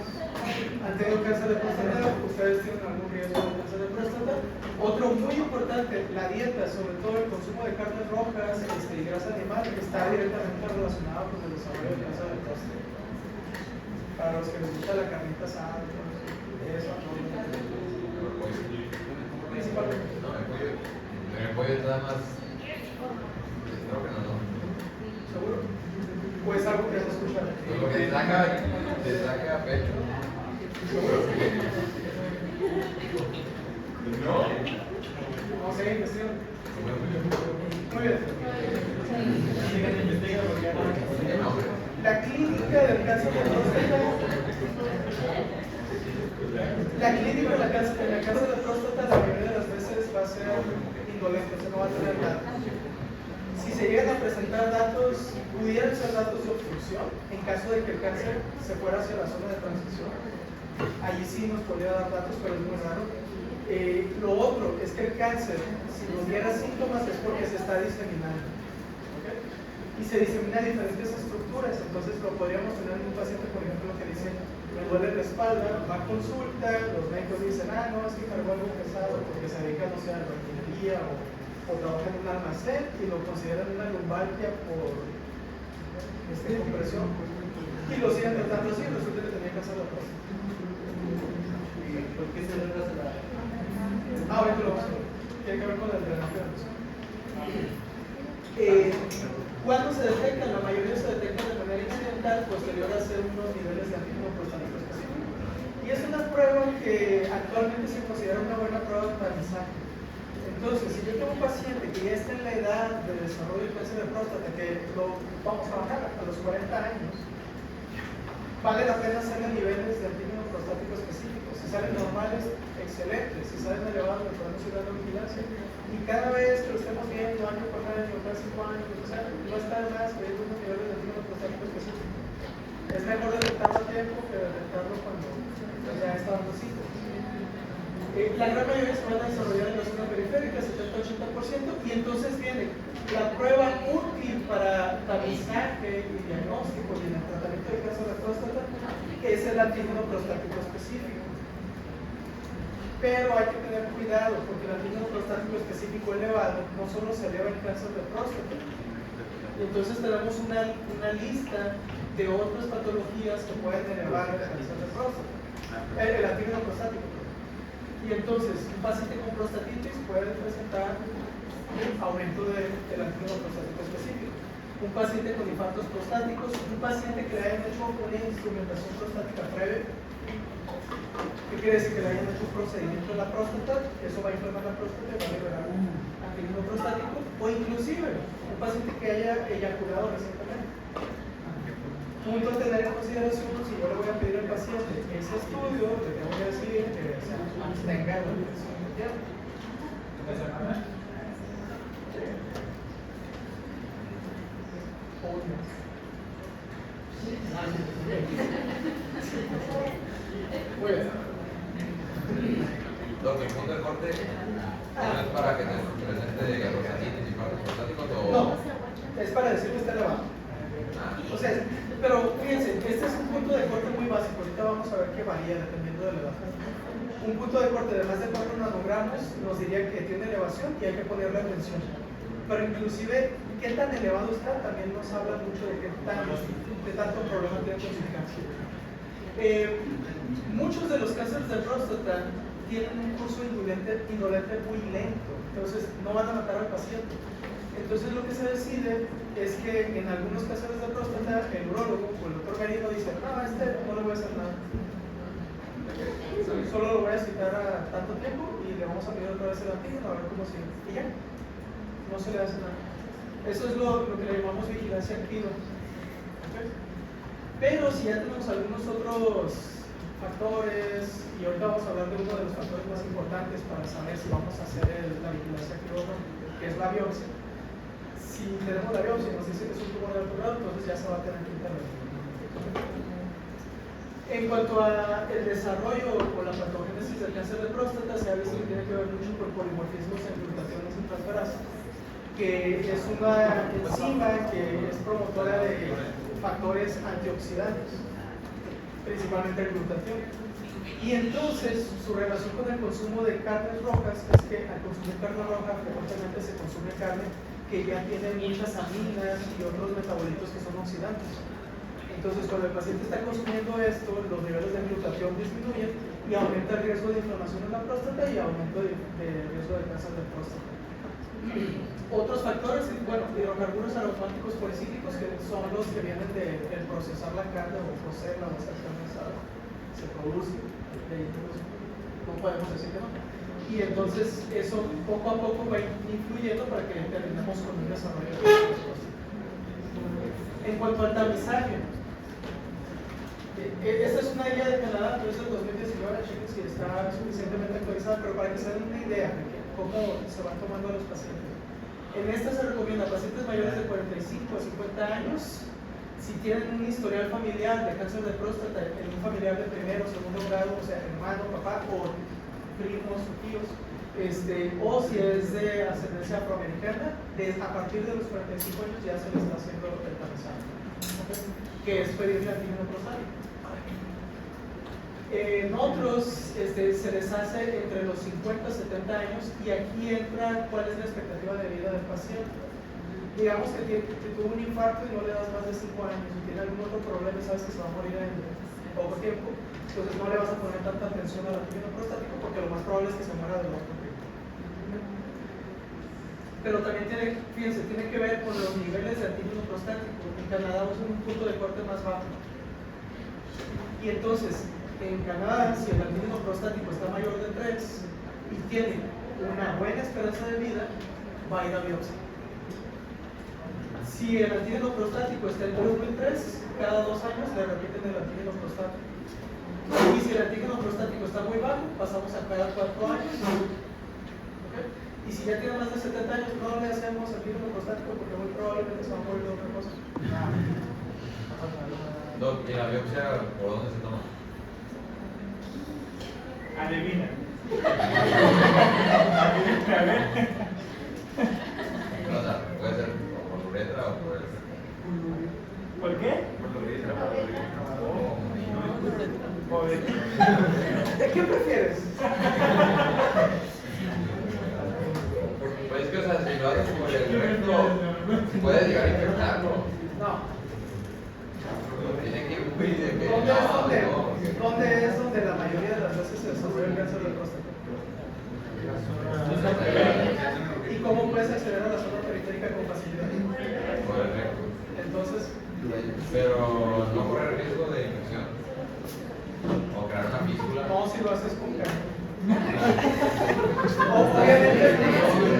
han tenido cáncer de próstata, ustedes tienen algún riesgo de cáncer de próstata. Otro muy importante, la dieta, sobre todo el consumo de carnes rojas y grasa animal, está directamente relacionado con el desarrollo de cáncer de próstata. Para los que les gusta la carnita asada, eso principalmente. No, el pollo es nada más. Estrógeno, ¿no? ¿Seguro? ¿O es algo que has escuchado? Porque te saca a pecho. ¿Seguro? No. Vamos a seguir investigando. Muy bien. La clínica del cáncer de próstata. La clínica del cáncer de próstata la mayoría de las veces va a ser indolente, o sea, no va a tener datos. Si se llegan a presentar datos, pudieran ser datos de obstrucción en caso de que el cáncer se fuera hacia la zona de transición. Allí sí nos podría dar datos, pero es muy raro. Lo otro es que el cáncer, si nos diera síntomas, es porque se está diseminando. ¿Okay? Y se disemina en diferentes estructuras. Entonces, lo podríamos tener en un paciente, por ejemplo, que dice: me duele la espalda, va a consulta, los médicos dicen: no, es que cargó algo pesado porque se dedica, no sé, a la jardinería o trabaja en un almacén y lo consideran una lumbalgia por compresión. Y lo siguen tratando así, resulta que tenía cáncer de próstata. ¿Por qué se retrasa la.? Ahorita lo vamos a ver. Tiene que ver con la drenaje de los. ¿Cuándo se detecta? La mayoría se detecta de manera incidental posterior a hacer unos niveles de antígeno prostático específico. Y es una prueba que actualmente se considera una buena prueba para el examen. Entonces, si yo tengo un paciente que ya está en la edad de desarrollo del cáncer de próstata, que lo vamos a bajar a los 40 años, vale la pena hacerle niveles de antígeno prostático específicos. Si salen normales, excelente. Si salen elevados, le podemos ir dando vigilancia. Y cada vez que lo estemos viendo, año por año, cada 5 años, o sea, no está de más pedir unos niveles de antígeno prostático específicos. Es mejor detectarlo a tiempo que detectarlo cuando ya está dando síntomas. La gran mayoría se van a desarrollar en la zona periférica, 70-80%, y entonces viene la prueba útil para tamizaje y diagnóstico y en el tratamiento de cáncer de próstata, que es el antígeno prostático específico. Pero hay que tener cuidado, porque el antígeno prostático específico elevado no solo se eleva en cáncer de próstata, y entonces tenemos una lista de otras patologías que pueden elevar el cáncer de próstata, el antígeno prostático. Y entonces, un paciente con prostatitis puede presentar un aumento del antígeno prostático específico. Un paciente con infartos prostáticos, un paciente que le hayan hecho una instrumentación prostática previa. ¿Qué quiere decir? Que le hayan hecho un procedimiento en la próstata, eso va a inflamar la próstata y va a liberar un antígeno prostático. O inclusive, un paciente que haya eyaculado recientemente. Punto a tener en consideración, si yo le voy a pedir al paciente ese estudio, le tengo que decir que se abstenga de la infección mundial. Muy bien. Doc, el punto de corte no es para que te presente prostatitis y partos prostáticos o... No, es para decir que está elevado. O sea, pero fíjense, este es un punto de corte muy básico. Ahorita vamos a ver que varía dependiendo de la edad. Un punto de corte de más de 4 nanogramos nos diría que tiene elevación y hay que ponerle atención. Pero inclusive, qué tan elevado está también nos habla mucho de qué tanto problema tiene con su cáncer. Muchos de los cánceres de próstata tienen un curso indolente muy lento, entonces no van a matar al paciente. Entonces lo que se decide es que en algunos cánceres de próstata el urólogo o el doctor Garino dice, no, a este no le voy a hacer nada. Solo lo voy a citar a tanto tiempo y le vamos a pedir otra vez el antígeno a ver cómo sigue. Y ya, no se le hace nada. Eso es lo que le llamamos vigilancia activa. ¿Okay? Pero si ya tenemos algunos otros factores, y ahorita vamos a hablar de uno de los factores más importantes para saber si vamos a hacer la vigilancia activa, que es la biopsia. Si tenemos la biopsia y nos dice que es un tumor de alto grado, entonces ya se va a tener que intervenir. En cuanto al desarrollo o la patogénesis del cáncer de próstata, se ha visto que tiene que ver mucho con polimorfismos en glutationes intransferasa, que es una enzima que es promotora de factores antioxidantes, principalmente el glutatión. Y entonces su relación con el consumo de carnes rojas es que al consumir carne roja frecuentemente se consume carne que ya tiene muchas aminas y otros metabolitos que son oxidantes. Entonces cuando el paciente está consumiendo esto, los niveles de glutatión disminuyen y aumenta el riesgo de inflamación en la próstata y aumento de riesgo de cáncer de próstata. Otros factores, bueno, hidrocarburos aromáticos policíclicos, que son los que vienen de procesar la carne o cocerla o hacer carne asada, se produce, no podemos decir que no. Y entonces eso poco a poco va influyendo para que terminemos con un desarrollo de cáncer de próstata. En cuanto al tamizaje, esta es una guía de Canadá, pero es del 2019, chequen si está suficientemente actualizada, pero para que se den una idea de cómo se van tomando a los pacientes. En esta se recomienda a pacientes mayores de 45 a 50 años, si tienen un historial familiar de cáncer de próstata en un familiar de primero o segundo grado, o sea, hermano, papá, o primos o tíos, o si es de ascendencia afroamericana, a partir de los 45 años ya se les está haciendo el tamizaje, ¿okay? Que es pedirle antígeno prostático. En otros se les hace entre los 50 y 70 años y aquí entra cuál es la expectativa de vida del paciente. Digamos que tuvo un infarto y no le das más de 5 años y tiene algún otro problema y sabes que se va a morir en poco tiempo, entonces no le vas a poner tanta atención al antígeno prostático porque lo más probable es que se muera de otro tiempo. Pero también fíjense, tiene que ver con los niveles de antígeno prostático. En Canadá usan un punto de corte más bajo. Y entonces, en Canadá, si el antígeno prostático está mayor de 3 y tiene una buena esperanza de vida, va a ir a biopsia. Si el antígeno prostático está entre 1 y 3, cada 2 años le repiten el antígeno prostático. Y si el antígeno prostático está muy bajo, pasamos a cada 4 años. ¿Okay? Y si ya tiene más de 70 años, no le hacemos antígeno prostático porque muy probablemente se va a morir de otra cosa. Doc, ¿y la biopsia por dónde se toma? Adivina. O sea, puede ser por uretra o por el... ¿Por qué? Pobre. ¿Qué prefieres? Pues es que, o sea, si lo haces por el recto, puede llegar a infectarlo. No. Tiene que ir muy de que... ¿Dónde es donde la mayoría de las veces se desarrolla el cáncer de próstata? ¿Y cómo puedes acceder a la zona periférica con facilidad? Por el recto. Entonces, Pero no corre riesgo de infección. O crear una fístula. no si lo haces con cáncer. Obviamente,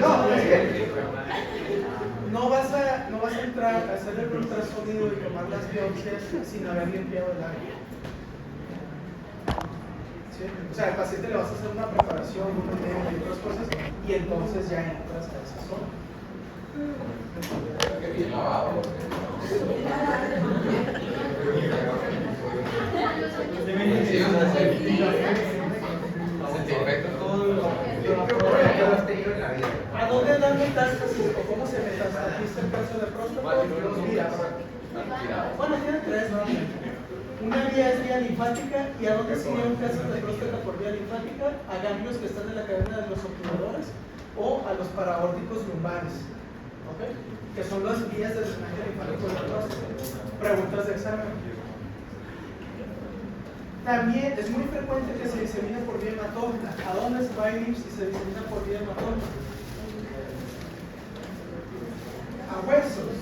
no, es que no vas a entrar a hacer el ultrasonido y tomar las biopsias sin haber limpiado el área. ¿Sí? O sea, al paciente le vas a hacer una preparación, un video y otras cosas, y entonces ya entras a esa zona. Que bien lavado. Sí, o sea, se te infecta todo el... ¿A dónde dan metástasis o cómo se metastatiza el cáncer de próstata? Dos vías. Bueno, tienen 3 normalmente. Una vía es vía linfática, y a dónde sigue un cáncer de próstata por vía linfática, a ganglios que están en la cadena de los obturadores o a los paraórticos lumbares, ¿ok? Que son las vías de drenaje linfático de la próstata. Preguntas de examen. También es muy frecuente que se disemine por vía hematógena. ¿A dónde se va a ir si se disemina por vía hematógena? A huesos.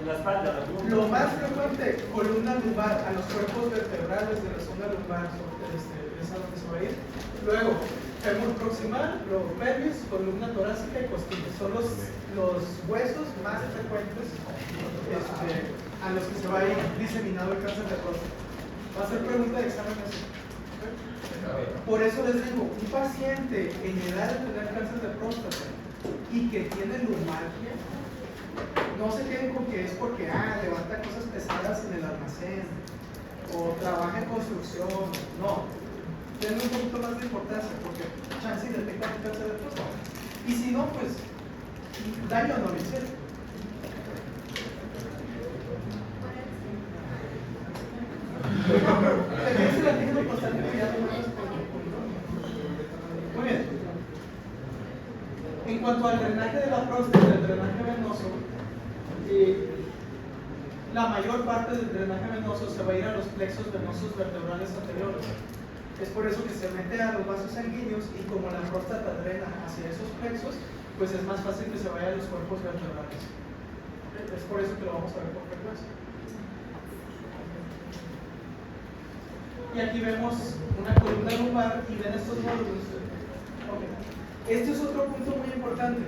En la espalda, la columna. Lo más frecuente, columna lumbar, a los cuerpos vertebrales de la zona lumbar, es a donde se va a ir. Luego, fémur proximal, luego pelvis, columna torácica y costillas. Son los huesos más frecuentes a los que se va a ir diseminado el cáncer de próstata. Va a ser pregunta de examen así. Por eso les digo, un paciente en edad de tener cáncer de próstata y que tiene lumbalgia, no se queden con que es porque levanta cosas pesadas en el almacén o trabaja en construcción. No, denle un poquito más de importancia porque chance y detectan el cáncer de próstata. Y si no, pues daño no le hicieron. Muy bien. En cuanto al drenaje de la próstata, el drenaje venoso, la mayor parte del drenaje venoso se va a ir a los plexos venosos vertebrales anteriores. Es por eso que se mete a los vasos sanguíneos, y como la próstata drena hacia esos plexos, pues es más fácil que se vaya a los cuerpos vertebrales. Es por eso que lo vamos a ver por frecuencia. Y aquí vemos una columna lumbar y ven estos nódulos. Okay. Este es otro punto muy importante.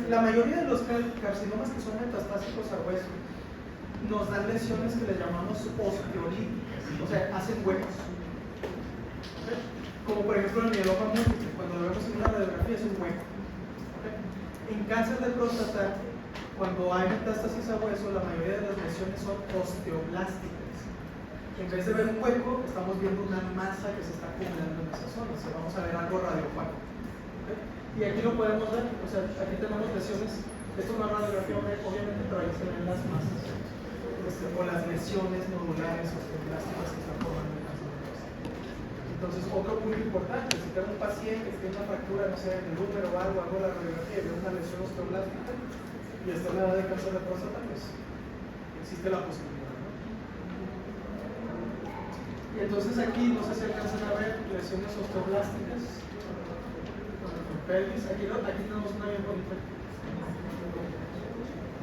La mayoría de los carcinomas que son metastásicos a hueso nos dan lesiones que le llamamos osteolíticas, o sea, hacen huecos. ¿Okay? Como por ejemplo el mieloma múltiple, cuando lo vemos en una radiografía es un hueco. ¿Okay? En cáncer de próstata, cuando hay metástasis a hueso, la mayoría de las lesiones son osteoblásticas. En vez de ver un hueco, estamos viendo una masa que se está acumulando en esa zona. O sea, vamos a ver algo radiopaco. ¿Okay? Y aquí lo podemos ver. O sea, aquí tenemos lesiones. Esto es una radiografía, obviamente, pero ahí se ven las masas. O las lesiones nodulares osteoblásticas que están formando en la zona. Entonces, otro punto importante: si tengo un paciente que tiene una fractura, no sé, en el útero o algo, hago la radiografía y veo una lesión osteoblástica y está en la edad de cáncer de próstata, pues existe la posibilidad. Y entonces aquí no sé si alcanzan a ver lesiones osteoblásticas, pelvis, aquí tenemos una bien bonita.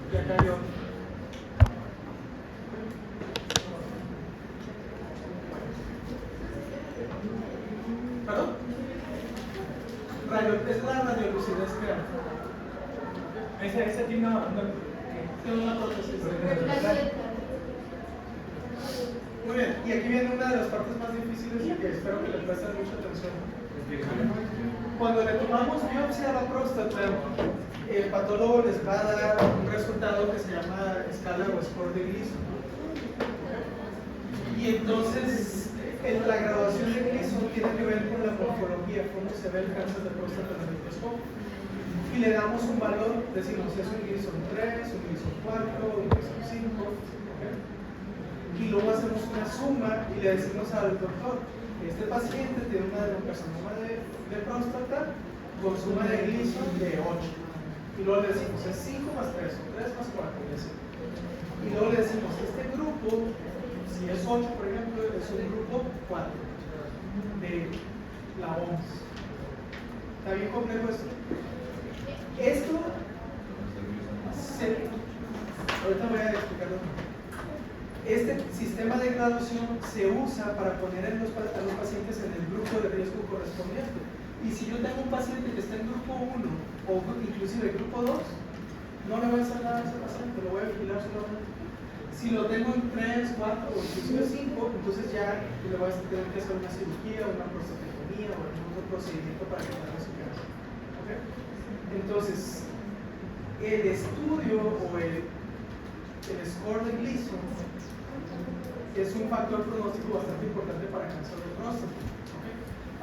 Y acá hay otra. ¿Perdón? Es la radiolucidez que hay. Ese tiene una Tiene una prótesis. Pero Muy bien, y aquí viene una de las partes más difíciles y que espero que le presten mucha atención. Cuando le tomamos biopsia a la próstata, el patólogo les va a dar un resultado que se llama escala o score de Gleason. Y entonces, la graduación de Gleason tiene que ver con la morfología, cómo se ve el cáncer de próstata en el microscopio. Y le damos un valor, decimos si es un Gleason 3, un Gleason 4, un Gleason 5. Y luego hacemos una suma y le decimos al doctor, este paciente tiene un adenocarcinoma de próstata con suma de Gleason de 8. Y luego le decimos, es 5 más 3 o 3 más 4. Y luego le decimos, este grupo, si es 8 por ejemplo, es un grupo 4 de la OMS. ¿Está bien complejo esto? Esto, ahorita voy a explicarlo. Este sistema de graduación se usa para poner a los pacientes en el grupo de riesgo correspondiente. Y si yo tengo un paciente que está en grupo 1 o inclusive grupo 2, no le voy a hacer nada a ese paciente, lo voy a vigilar solamente. Si lo tengo en 3, 4 o inclusive 5, entonces ya le voy a tener que hacer una cirugía, una prostatectomía o algún otro procedimiento para que tenga su cáncer. ¿Okay? Entonces, el estudio o el score de Gleason es un factor pronóstico bastante importante para cáncer de próstata. ¿Okay?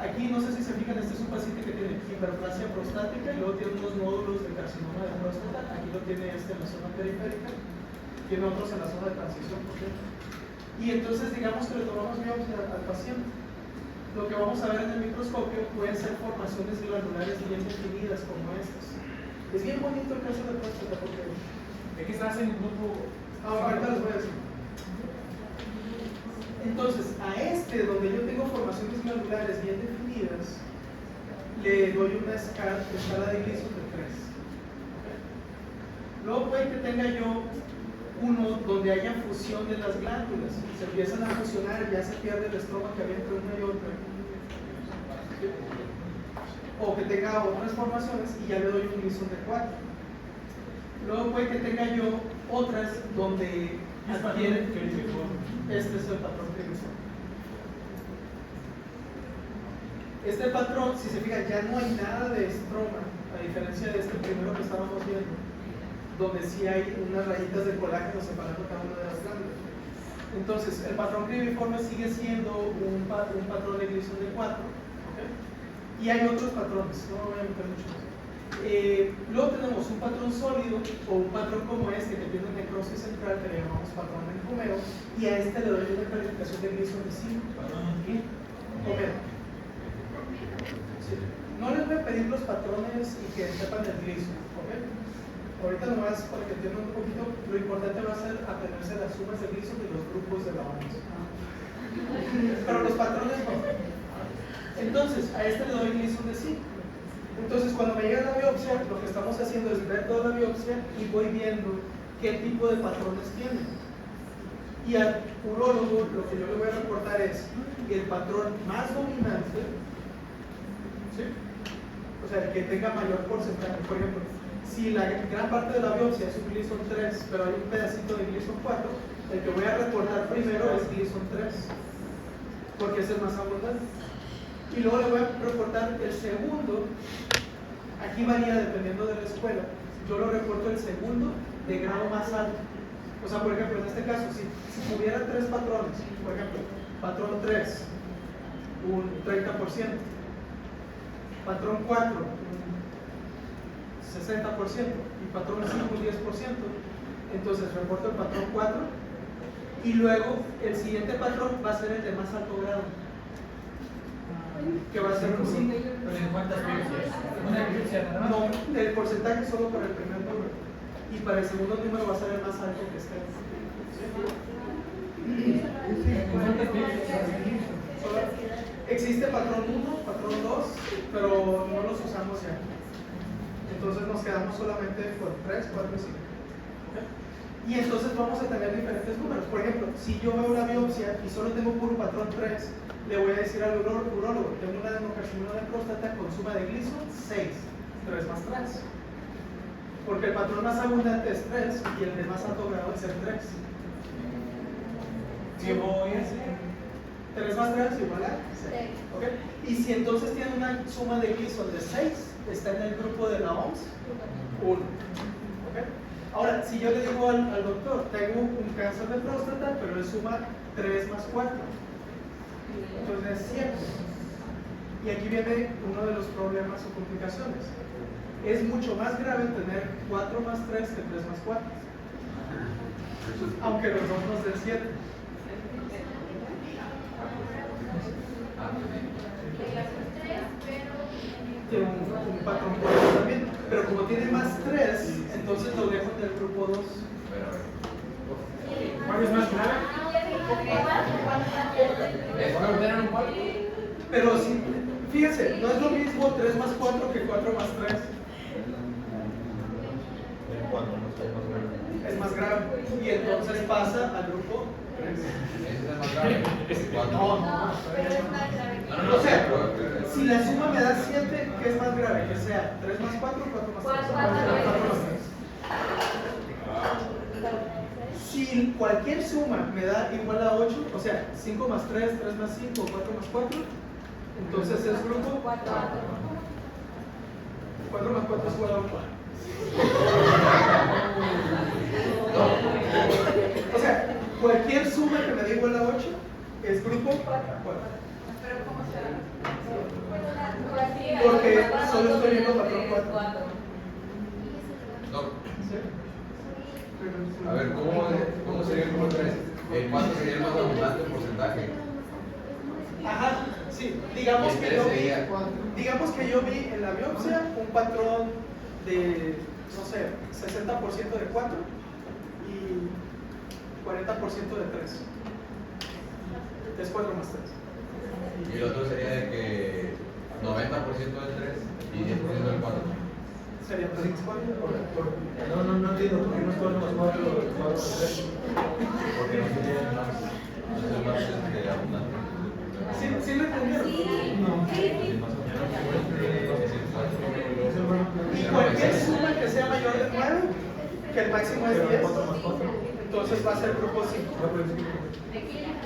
Aquí no sé si se fijan, este es un paciente que tiene hiperplasia prostática y luego tiene unos nódulos de carcinoma de próstata. Aquí lo tiene en la zona periférica, tiene otros en la zona de transición. Y entonces digamos que le tomamos biopsia al paciente. Lo que vamos a ver en el microscopio pueden ser formaciones glandulares bien definidas como estas. Es bien bonito el cáncer de próstata porque ¿de qué estás en el grupo? ahorita les voy a decir. Entonces, a este, donde yo tengo formaciones glandulares bien definidas, le doy una escala de Gleason de 3. ¿Okay? Luego puede que tenga yo uno donde haya fusión de las glándulas. Se empiezan a fusionar, ya se pierde el estroma que había entre una y otra. O que tenga otras formaciones y ya le doy un Gleason de 4. Luego puede que tenga yo otras donde adquieren. Este es el patrón criniforme. Este patrón, si se fijan, ya no hay nada de estroma, a diferencia de este primero que estábamos viendo, donde sí hay unas rayitas de colágeno separando cada una de las glándulas. Entonces, el patrón criniforme sigue siendo un patrón de Gleason de 4. ¿Okay? Y hay otros patrones, no me voy a meter mucho más. Luego tenemos un patrón sólido o un patrón como este que tiene necrosis central que le llamamos patrón de Homero, y a este le doy una calificación de Gleason de 5. Homero. Sí. No les voy a pedir los patrones y que sepan el Gleason. ¿Okay? Ahorita nomás para que entiendan un poquito, lo importante va a ser atenerse a las sumas de Gleason de los grupos de la OMS. Pero los patrones no. Entonces, a este le doy Gleason de 5. Entonces, cuando me llega la biopsia, lo que estamos haciendo es ver toda la biopsia y voy viendo qué tipo de patrones tiene. Y al urólogo, lo que yo le voy a reportar es el patrón más dominante, ¿sí? O sea, el que tenga mayor porcentaje. Por ejemplo, si la gran parte de la biopsia es un Gleason 3, pero hay un pedacito de Gleason 4, el que voy a reportar primero es Gleason 3, porque es el más abundante. Y luego le voy a reportar el segundo. Aquí varía dependiendo de la escuela. Yo lo reporto el segundo de grado más alto. O sea, por ejemplo, en este caso, si hubiera 3 patrones, por ejemplo, patrón 3, un 30%, patrón 4, un 60%, y patrón 5, un 10%, entonces reporto el patrón 4, y luego el siguiente patrón va a ser el de más alto grado, que va a ser un 5. ¿Pero en cuántas biopsias? ¿Una biopsia nada más? No, el porcentaje solo para el primer número, y para el segundo número va a ser el más alto que esté. Existe patrón 1, patrón 2, pero no los usamos ya. Entonces nos quedamos solamente con 3, 4 y 5. Y entonces vamos a tener diferentes números. Por ejemplo, si yo veo una biopsia y solo tengo puro patrón 3, le voy a decir al urólogo, tengo una adenocarcinoma de próstata con suma de gliso 6, 3 más 3. Porque el patrón más abundante es 3 y el de más alto grado es el 3. ¿Qué voy a hacer? 3 más 3 igual a 6. ¿Ok? Y si entonces tiene una suma de Gleason de 6, está en el grupo de la OMS 1. ¿Ok? Ahora, si yo le digo al doctor, tengo un cáncer de próstata, pero es suma 3 más 4. Entonces es 7. Y aquí viene uno de los problemas o complicaciones. Es mucho más grave tener 4 más 3 que 3 más 4. Aunque los dos nos den 7. Tiene un patrón 4 también, pero como tiene más 3, entonces lo dejo en el grupo 2. ¿Cuál es más grave? Pero sí, fíjense, no es lo mismo 3 más 4 que 4 más 3. Es más grave. Y entonces pasa al grupo 3. ¿Ese es más grave? No. O sea, si la suma me da 7, ¿qué es más grave? Que sea 3 más 4 o 4 más 3. 4 más 3. Si cualquier suma me da igual a 8, o sea, 5 más 3, 3 más 5, 4 más 4, entonces es grupo 4. 4 más 4 es igual a 8. O sea, cualquier suma que me dé igual a 8 es grupo 4. Porque solo estoy viendo patrón 4. A ver, ¿cómo sería el número 3? El 4 sería el más abundante en porcentaje. Ajá, sí. Digamos que yo vi en la biopsia un patrón de, no sé, 60% de 4 y 40% de 3. Es 4 más 3. Y el otro sería de que 90% del 3 y 10% del 4. Sería 3 más 4. No entiendo por qué no es 4 más 4 o 4 más 3. Porque no sería el más abundante. ¿Sí lo entendieron? Y cualquier suma que sea mayor de 9, que el máximo es 10, entonces va a ser grupo 5.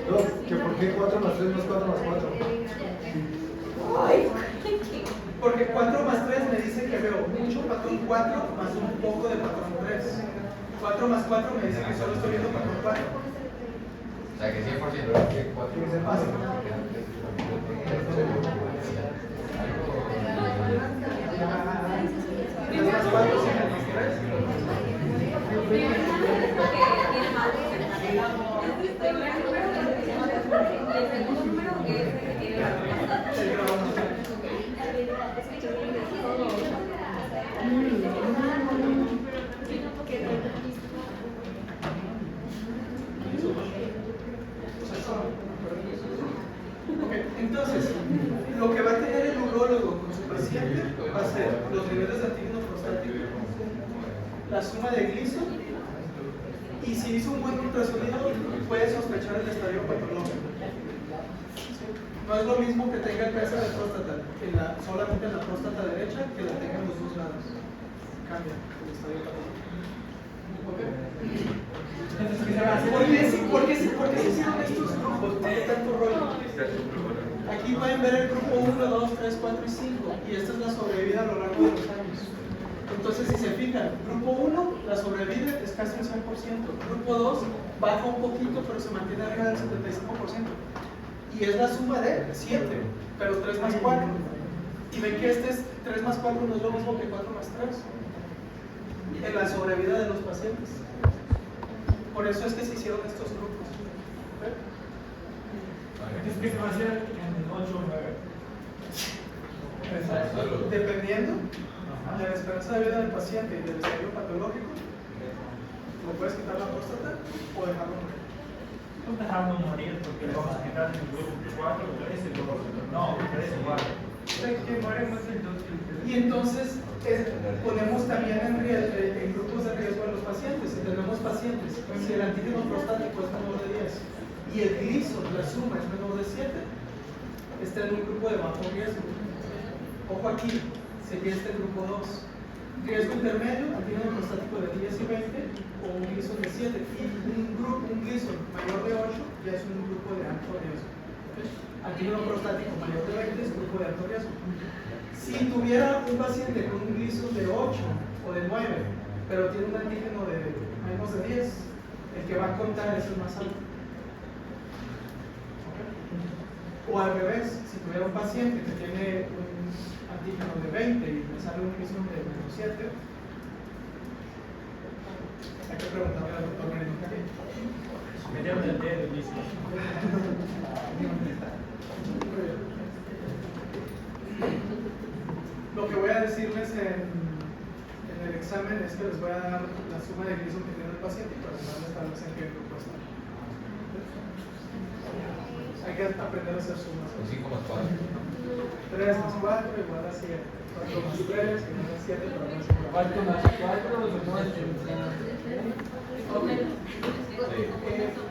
No, que por qué 4 más 3 más 4 más 4. Porque 4 más 3 me dice que veo mucho patrón 4 más un poco de patrón 3. 4 más 4 me dice que solo estoy viendo patrón 4. O sea que 100% es que 4 Se pasa. 3 más 4 es más 3. El grado más 3. Entonces, lo que va a tener el urólogo con su paciente va a ser los niveles de antígeno prostático, la suma de Gleason, y si hizo un buen ultrasonido, puede sospechar el estadio patológico. ¿Sí? No es lo mismo que tenga el cáncer de próstata solamente en la próstata derecha que la tenga en los dos lados. Cambia el estadio patológico. ¿Por qué se hicieron estos grupos? ¿Por qué tanto rollo? Aquí pueden ver el grupo 1, 2, 3, 4 y 5, y esta es la sobrevida a lo largo de los años. Entonces, si se fijan, grupo 1, la sobrevida es casi un 100%. Grupo 2 baja un poquito, pero se mantiene arriba del 75%. Y es la suma de 7, pero 3 más 4. Y ven que este es 3 más 4 no es lo mismo que 4 más 3. En la sobrevida de los pacientes. Por eso es que se hicieron estos grupos. ¿Okay? Es que va a ser en 8 o 9. Dependiendo de la esperanza de vida del paciente y del estadio patológico, ¿le puedes quitar la próstata o dejarlo morir? No dejarlo morir porque le vamos a quitar en el grupo 4 o 3 y luego. No, 3 igual. que muere más el 2 que el 3. y entonces ponemos también en grupos de riesgo a los pacientes. Si tenemos pacientes, si el antígeno prostático es menor de 10 y el Gleason, la suma, es menor de 7, está en un grupo de bajo riesgo. Ojo aquí, sería este grupo 2. Riesgo intermedio, antígeno prostático de 10 y 20, o un Gleason de 7. Y un Gleason mayor de 8 ya es un grupo de alto riesgo. Antígeno prostático mayor de 20 es un grupo de alto riesgo. Si tuviera un paciente con un Gleason de 8 o de 9, pero tiene un antígeno de menos de 10, el que va a contar es el más alto. O al revés, si tuviera un paciente que tiene un antígeno de 20 y le sale un Gleason de menos 7, hay que preguntarle al doctor Merino. Me dieron el dedo mismo. Lo que voy a decirles en el examen es que les voy a dar la suma de Gleason que tiene el paciente y para darles tal vez en qué grupo está. Hay que aprender a hacer sumas. 5 más 4. 3 más 4 igual a 7. 4 más 3 igual a 7, pero no es igual. 4 más 4 o 8. Okay.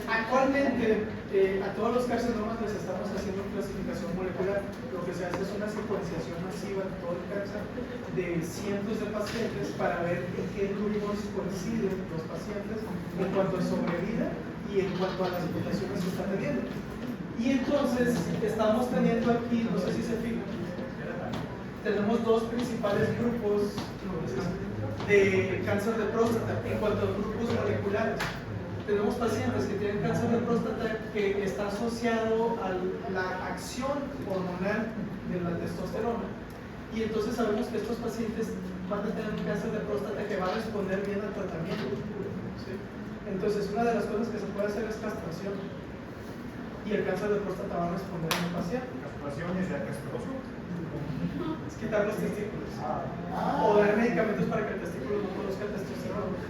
Actualmente a todos los carcinomas les estamos haciendo clasificación molecular. Lo que se hace es una secuenciación masiva de todo el cáncer de cientos de pacientes para ver en qué grupos coinciden los pacientes en cuanto a sobrevida y en cuanto a las mutaciones que están teniendo. Y entonces estamos teniendo aquí, no sé si se fijan, tenemos dos principales grupos de cáncer de próstata en cuanto a grupos moleculares. Tenemos pacientes que tienen cáncer de próstata que está asociado a la acción hormonal de la testosterona. Y entonces sabemos que estos pacientes van a tener un cáncer de próstata que va a responder bien al tratamiento. ¿Sí? Entonces, una de las cosas que se puede hacer es castración. Y el cáncer de próstata va a responder en el paciente. ¿Castración es la castroso? Es quitar los testículos. O dar medicamentos para que el testículo no produzca testosterona.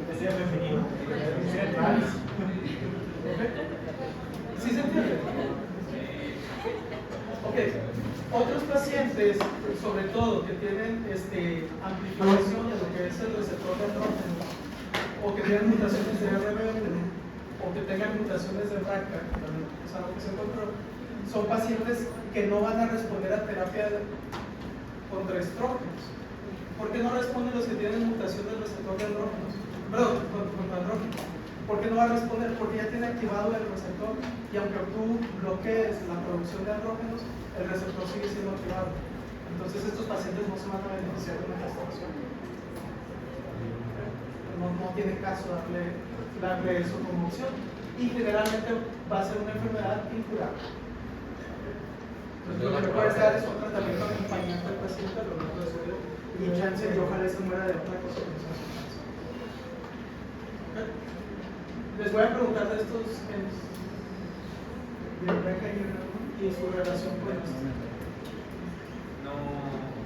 Que sea femenino. Que sea trans. ¿Sí se entiende? Ok. Otros pacientes, sobre todo, que tienen amplificación de lo que es el receptor de andrógeno, o que tienen mutaciones de RBM, o que tengan mutaciones de BRCA, que es algo que se encontró, son pacientes que no van a responder a terapia contra estrógenos. ¿Por qué no responden los que tienen mutación del receptor de andrógenos? Perdón, contra andrógenos. ¿Por qué no va a responder? Porque ya tiene activado el receptor y aunque tú bloquees la producción de andrógenos, el receptor sigue siendo activado. Entonces estos pacientes no se van a beneficiar de una castración. No tiene caso darle eso como opción. Y generalmente va a ser una enfermedad incurable. Entonces lo que puede dar es un tratamiento acompañante al paciente a lo largo de su vida y chance y ojalá se muera de otra cosa que no sea su cáncer. ¿Okay? Les voy a preguntar de estos genes de BRCA y su relación con esto. No.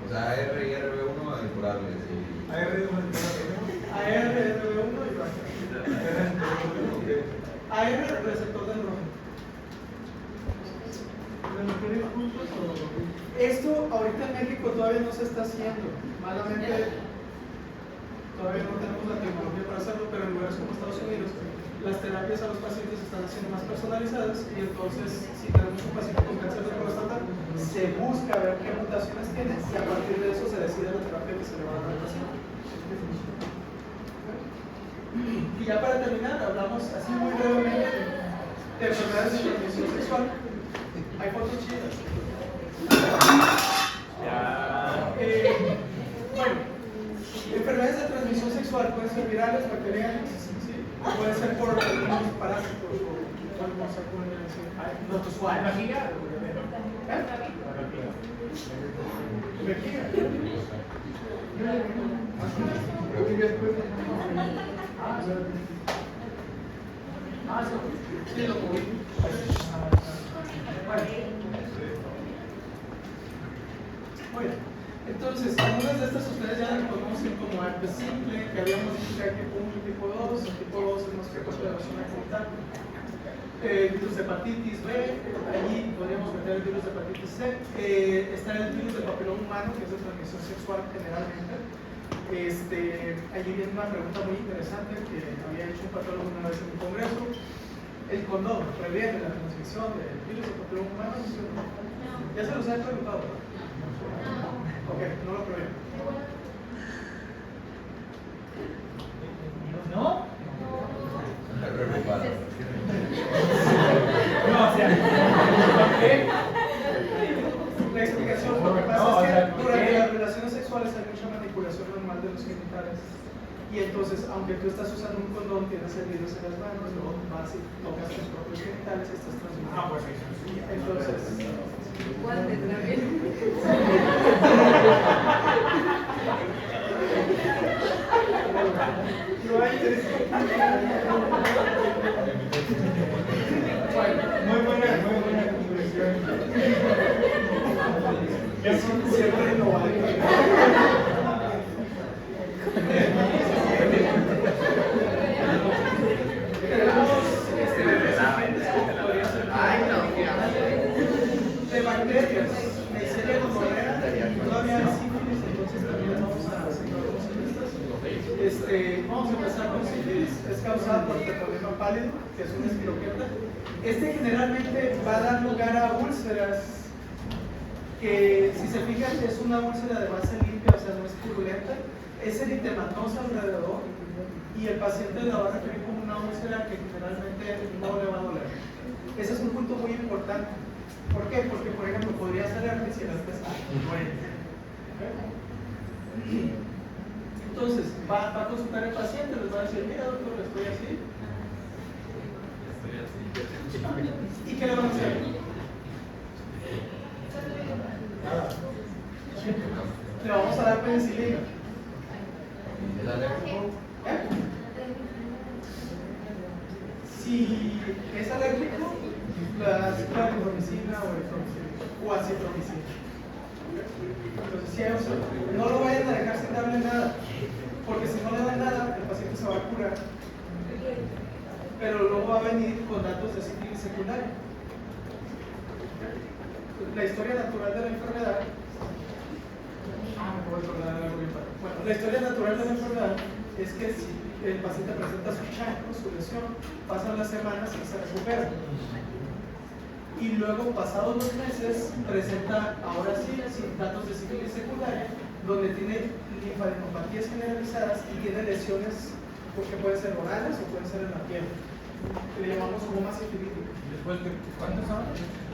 O sea, R y RB1 incurables. AR, RB1 y BRCA. AR, receptor de andrógeno. Esto ahorita en México todavía no se está haciendo. Malamente todavía no tenemos la tecnología para hacerlo, pero en lugares como Estados Unidos las terapias a los pacientes están haciendo más personalizadas y entonces si tenemos un paciente con cáncer de próstata se busca ver qué mutaciones tiene y a partir de eso se decide la terapia que se le va a dar al paciente. Y ya para terminar hablamos así muy brevemente de enfermedades de transmisión sexual. Hay fotos chidas. Bueno, enfermedades de transmisión sexual pueden ser virales, bacterianas, ¿sí? Pueden ser por algunos parásitos o algunos notosuales. ¿Vejiga? Vejiga. Sí, lo cubrí. Bueno, entonces, algunas de estas ustedes ya las conocen como herpes simple, que habíamos dicho que hay tipo 1 y tipo 2. El tipo 2 es más frecuente de la zona genital. El virus de hepatitis B, allí podríamos meter el virus de hepatitis C. Está el virus del papiloma humano, que es de transmisión sexual generalmente. Allí viene una pregunta muy interesante que había hecho un patólogo una vez en un congreso. ¿El condón previene la transmisión del virus del papiloma humano? ¿Sí o no? Ya se los he preguntado, ¿verdad? Ok, no lo previene. ¿No? Está preocupado. No, o sea, ¿por qué? La explicación, lo que pasa es que durante las relaciones sexuales hay mucha manipulación normal de los genitales. Y entonces, aunque tú estás usando un condón, tienes el virus en las manos, luego vas y tocas tus propios genitales y estás transmitiendo. Ah, pues eso sí. Entonces, Guantes también. no hay interés. Muy buena conclusión. Siempre innovando. De bacterias, Neisseria gonorrea, todavía hay sífilis, entonces también vamos a seguir con estas. Vamos a empezar con sífilis, es causada por el problema pálido, que es una espiroqueta. Generalmente va a dar lugar a úlceras, que si se fijan es una úlcera de base limpia, o sea, no es purulenta, es eritematosa alrededor, y el paciente la va a referir como una úlcera que generalmente no le va a doler. Ese es un punto muy importante. ¿Por qué? Porque, por ejemplo, podría ser herpes y el herpes duele. Entonces, va a consultar al paciente, les va a decir, mira doctor, estoy así. ¿Y qué le van a hacer? Le vamos a dar penicilina. ¿Es alérgico? Si es alérgico, la ciprofloxacina o acitromicina. Entonces, si hay opción, no lo vayan a dejar sin darle nada, porque si no le dan nada, el paciente se va a curar, pero luego va a venir con datos de sífilis secundaria. La historia natural de la enfermedad. Me puedo acordar de algo bien padre. Bueno, la historia natural de la enfermedad es que si el paciente presenta su chancro, su lesión, pasan las semanas y se recupera. Y luego, pasados los meses, presenta ahora sí datos de sífilis secundaria, donde tiene linfadenopatías generalizadas y tiene lesiones que pueden ser orales o pueden ser en la piel, que le llamamos goma sifilítica. Después de ¿cuántos son?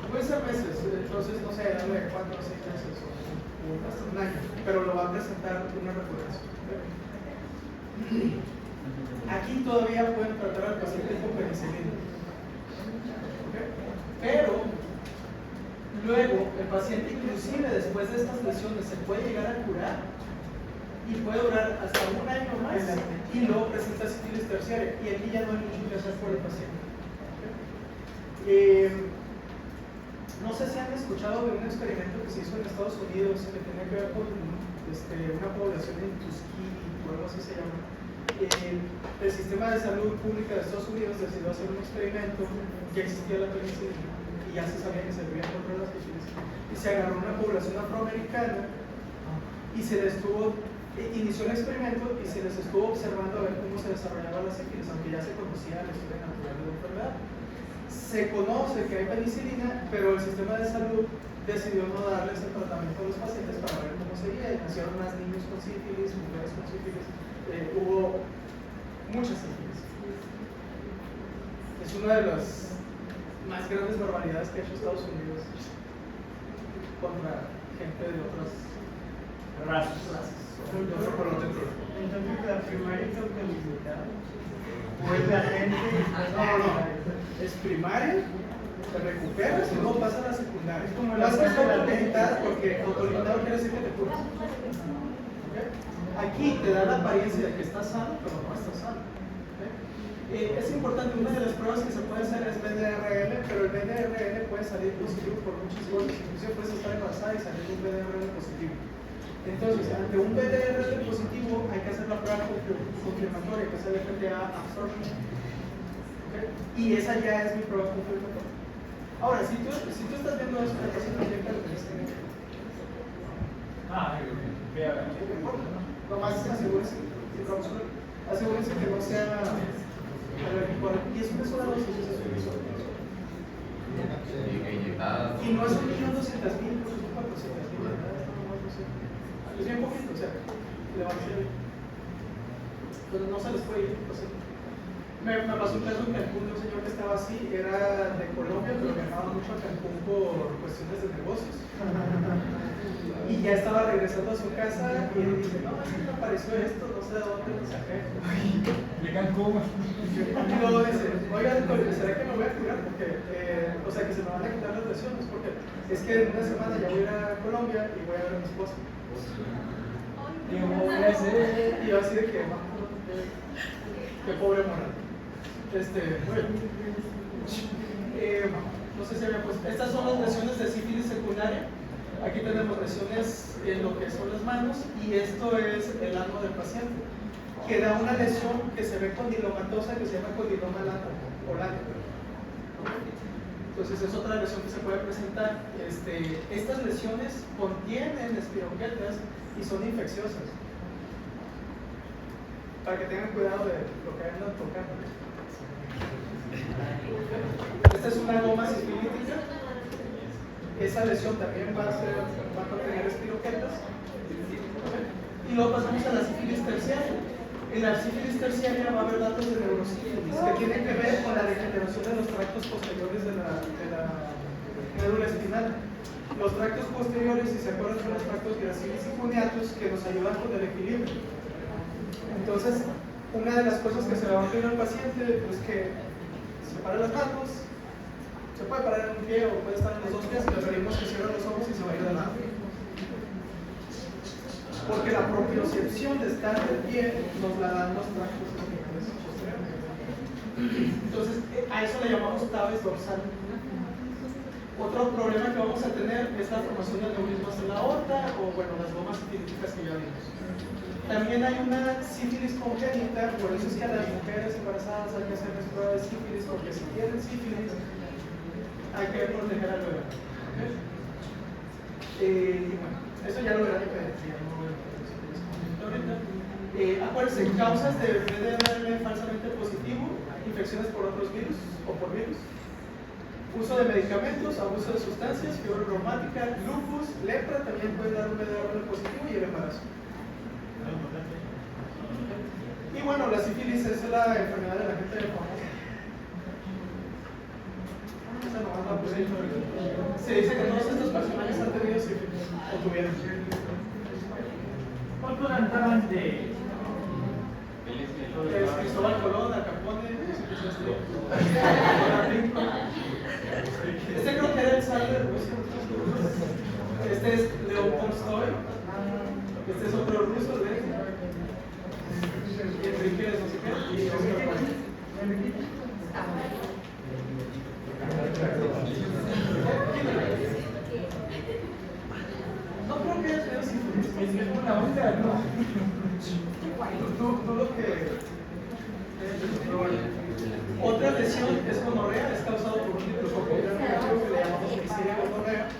Pueden ser meses, entonces no sé, darle 4 o 6 meses o hasta un año, pero lo va a presentar una recurrencia. Aquí todavía pueden tratar al paciente con penicilina. Pero luego el paciente, inclusive después de estas lesiones, se puede llegar a curar y puede durar hasta un año más y luego presenta sífilis terciaria, y aquí ya no hay mucho que hacer por el paciente. No sé si han escuchado de un experimento que se hizo en Estados Unidos que tenía que ver con una población en Tuskegee, o algo así se llama. El sistema de salud pública de Estados Unidos decidió hacer un experimento, ya existía la penicilina y ya se sabía que servía contra las sífilis, y se agarró una población afroamericana y se les inició el experimento y se les estuvo observando a ver cómo se desarrollaba la sífilis, aunque ya se conocía la historia natural de la enfermedad. Se conoce que hay penicilina, pero el sistema de salud decidió no darles el tratamiento a los pacientes para ver cómo seguía. Nacieron más niños con sífilis, mujeres con sífilis, hubo muchas sífilis. Es una de las más grandes barbaridades que ha hecho Estados Unidos contra gente de otras razas. Entonces la primaria es autolimitada. O es la gente. No. Es primaria, te recuperas y luego pasa a la secundaria. Es como la Vas a estar la autolimitado porque autolimitado quiere decir que te curas. Aquí te da la apariencia de que estás sano, pero no estás sano. Es importante, una de las pruebas que se puede hacer es BDRL, pero el BDRL puede salir positivo por muchas cosas. Inclusive puedes estar embarazada y salir un BDRL positivo. Entonces, ante un BDRL positivo hay que hacer la prueba confirmatoria, que es el FTA absorption. Y esa ya es mi prueba confirmatoria. Ahora, si tú estás viendo eso, entonces no llega lo que tienes que ver. Nomás asegúrense que no sea alérgico. Y es una sola dosis, es una sola dosis. Y no es 1.200.000, no es 400.000, es bien poquito, o sea, le va a hacer. Pero no se les puede ir. O sea, me pasó un caso en Cancún de un señor que estaba así, era de Colombia, pero viajaba mucho a Cancún por cuestiones de negocios. Y ya estaba regresando a su casa y él dice, no, es que me apareció esto, no sé de dónde lo saqué. De Cancún. Y luego dice, oiga, doctor, ¿será que me voy a curar? Porque, o sea, que se me van a quitar las lesiones, porque es que en una semana ya voy a ir a Colombia y voy a ver a mi esposa. Y yo así de que, qué pobre moral. No sé si había puesto. Estas son las lesiones de sífilis secundaria. Aquí tenemos lesiones en lo que son las manos y esto es el ano del paciente, que da una lesión que se ve condilomatosa que se llama condiloma lato o lato. Entonces es otra lesión que se puede presentar. Estas lesiones contienen espiroquetas y son infecciosas. Para que tengan cuidado de lo que andan tocando. Esta es una goma sifilítica. Esa lesión también va a contener espiroquetas. Y luego pasamos a la sífilis terciaria. En la sífilis terciaria va a haber datos de neurosífilis que tienen que ver con la degeneración de los tractos posteriores de la médula espinal. Los tractos posteriores, si se acuerdan, son los tractos gracilis y cuneatus que nos ayudan con el equilibrio. Entonces, una de las cosas que se le va a pedir al paciente es que se pare las manos, se puede parar en un pie o puede estar en los dos pies, y le pedimos que cierre los ojos y se vaya de lado. Porque la propiocepción de estar de pie nos la dan los tractos posteriores. Entonces, a eso le llamamos tabes dorsal. Otro problema que vamos a tener es la formación de aneurismas en la aorta o, bueno, las gomas sifilíticas que ya vimos. También hay una sífilis congénita, por eso es que a las mujeres embarazadas hay que hacerles pruebas de sífilis, porque si tienen sífilis hay que proteger al bebé. Y bueno, eso ya lo verán en pediatría, no voy a ahorita. Acuérdense, causas de BDRL falsamente positivo, infecciones por otros virus o por virus, uso de medicamentos, abuso de sustancias, fiebre reumática, lupus, lepra también puede dar un BDRL positivo y el embarazo. Y bueno, la sífilis es la enfermedad de la gente de famosa. Se dice que todos estos personajes han tenido sífilis o tuvieron. ¿Cuántos andaban de Cristóbal Colón, Al Capone, este creo que era el zar de Rusia. Este es León Tolstoy. Este es otro ruso, ¿ves? Y Enrique no sé qué. Y no creo que haya sido sífilis. Es una onda, ¿no? No lo que. Otra lesión es gonorrea, es causado por un diplococo negativo que le llamamos Neisseria gonorrea.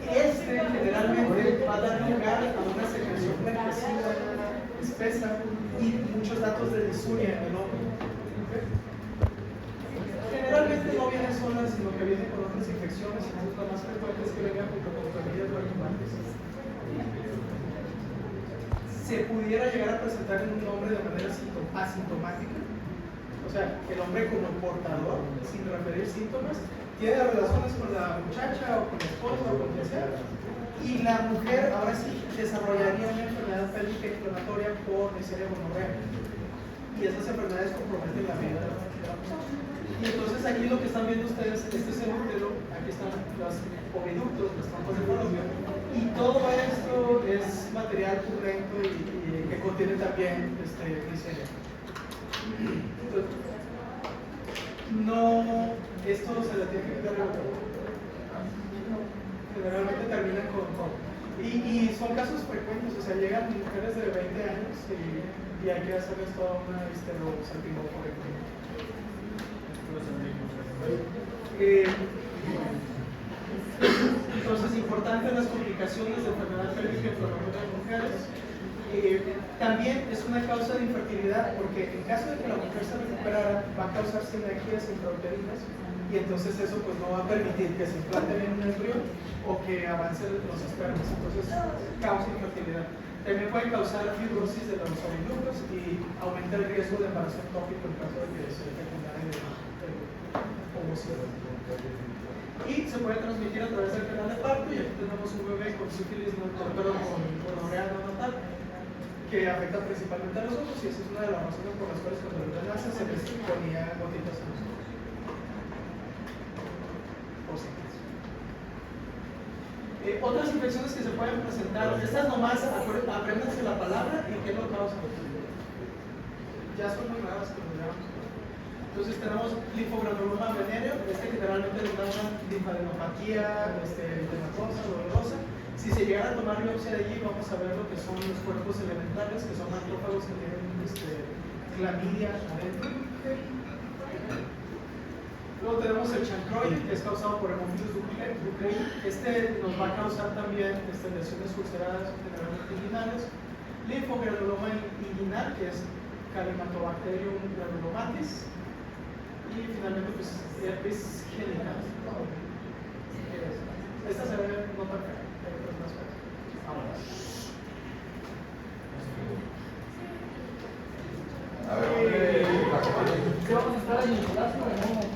Generalmente va a dar lugar a una secreción blanquecina, espesa y muchos datos de disuria en el hombre. Generalmente no vienen solas, sino que vienen con otras infecciones, entonces lo más frecuente es que vengan junto con familias preocupantes. Se pudiera llegar a presentar en un hombre de manera asintomática, o sea, el hombre como portador, sin referir síntomas, tiene relaciones con la muchacha o con la esposa o con quien sea, y la mujer ahora sí desarrollaría una enfermedad pélvica inflamatoria por Neisseria gonorrea, y esas enfermedades comprometen la vida de la mujer. Y entonces aquí lo que están viendo ustedes, este es el útero, aquí están los oviductos, las trompas de falopio, y todo esto es material purulento y que contiene también Neisseria. Entonces, no, esto se le tiene que quitar el otro. Generalmente terminan con y son casos frecuentes, o sea, llegan mujeres de 20 años y hay que hacerles toda una histerosalpingoforectomía. Entonces, importante las complicaciones de enfermedad pélvica inflamatoria en mujeres. También es una causa de infertilidad porque en caso de que la mujer se recuperara va a causar sinergias intrauterinas y entonces eso pues no va a permitir que se implante bien un embrión o que avancen los espermas, entonces causa infertilidad. También puede causar fibrosis de los oviductos y aumenta el riesgo de embarazo ectópico en caso de que se fecundara el ovocito. Y se puede transmitir a través del canal de parto y aquí tenemos un bebé con sífilis, con gonorrea neonatal que afecta principalmente a los ojos y esa es una de las razones por las cuales cuando el bebé nace se les ponía gotitas en los ojos. Otras infecciones que se pueden presentar, estas nomás apréndanse la palabra y qué lo causa. Ya son muy raras que nos llamamos. Entonces tenemos linfogranuloma venéreo, generalmente nos da una linfadenopatía, edematosa, dolorosa. Si se llegara a tomar biopsia de allí, vamos a ver lo que son los cuerpos elementales, que son macrófagos que tienen clamidia adentro. Luego tenemos el chancroide, que es causado por Haemophilus ducreyi. Nos va a causar también lesiones ulceradas, generalmente inguinales. Linfogranuloma inguinal, que es Calymathobacterium granulomatis. Y finalmente, pues, herpes genital. Esta se ve no tan fea, hay otras más feas. A ver, ¿Qué vamos a estar en el palacio o no?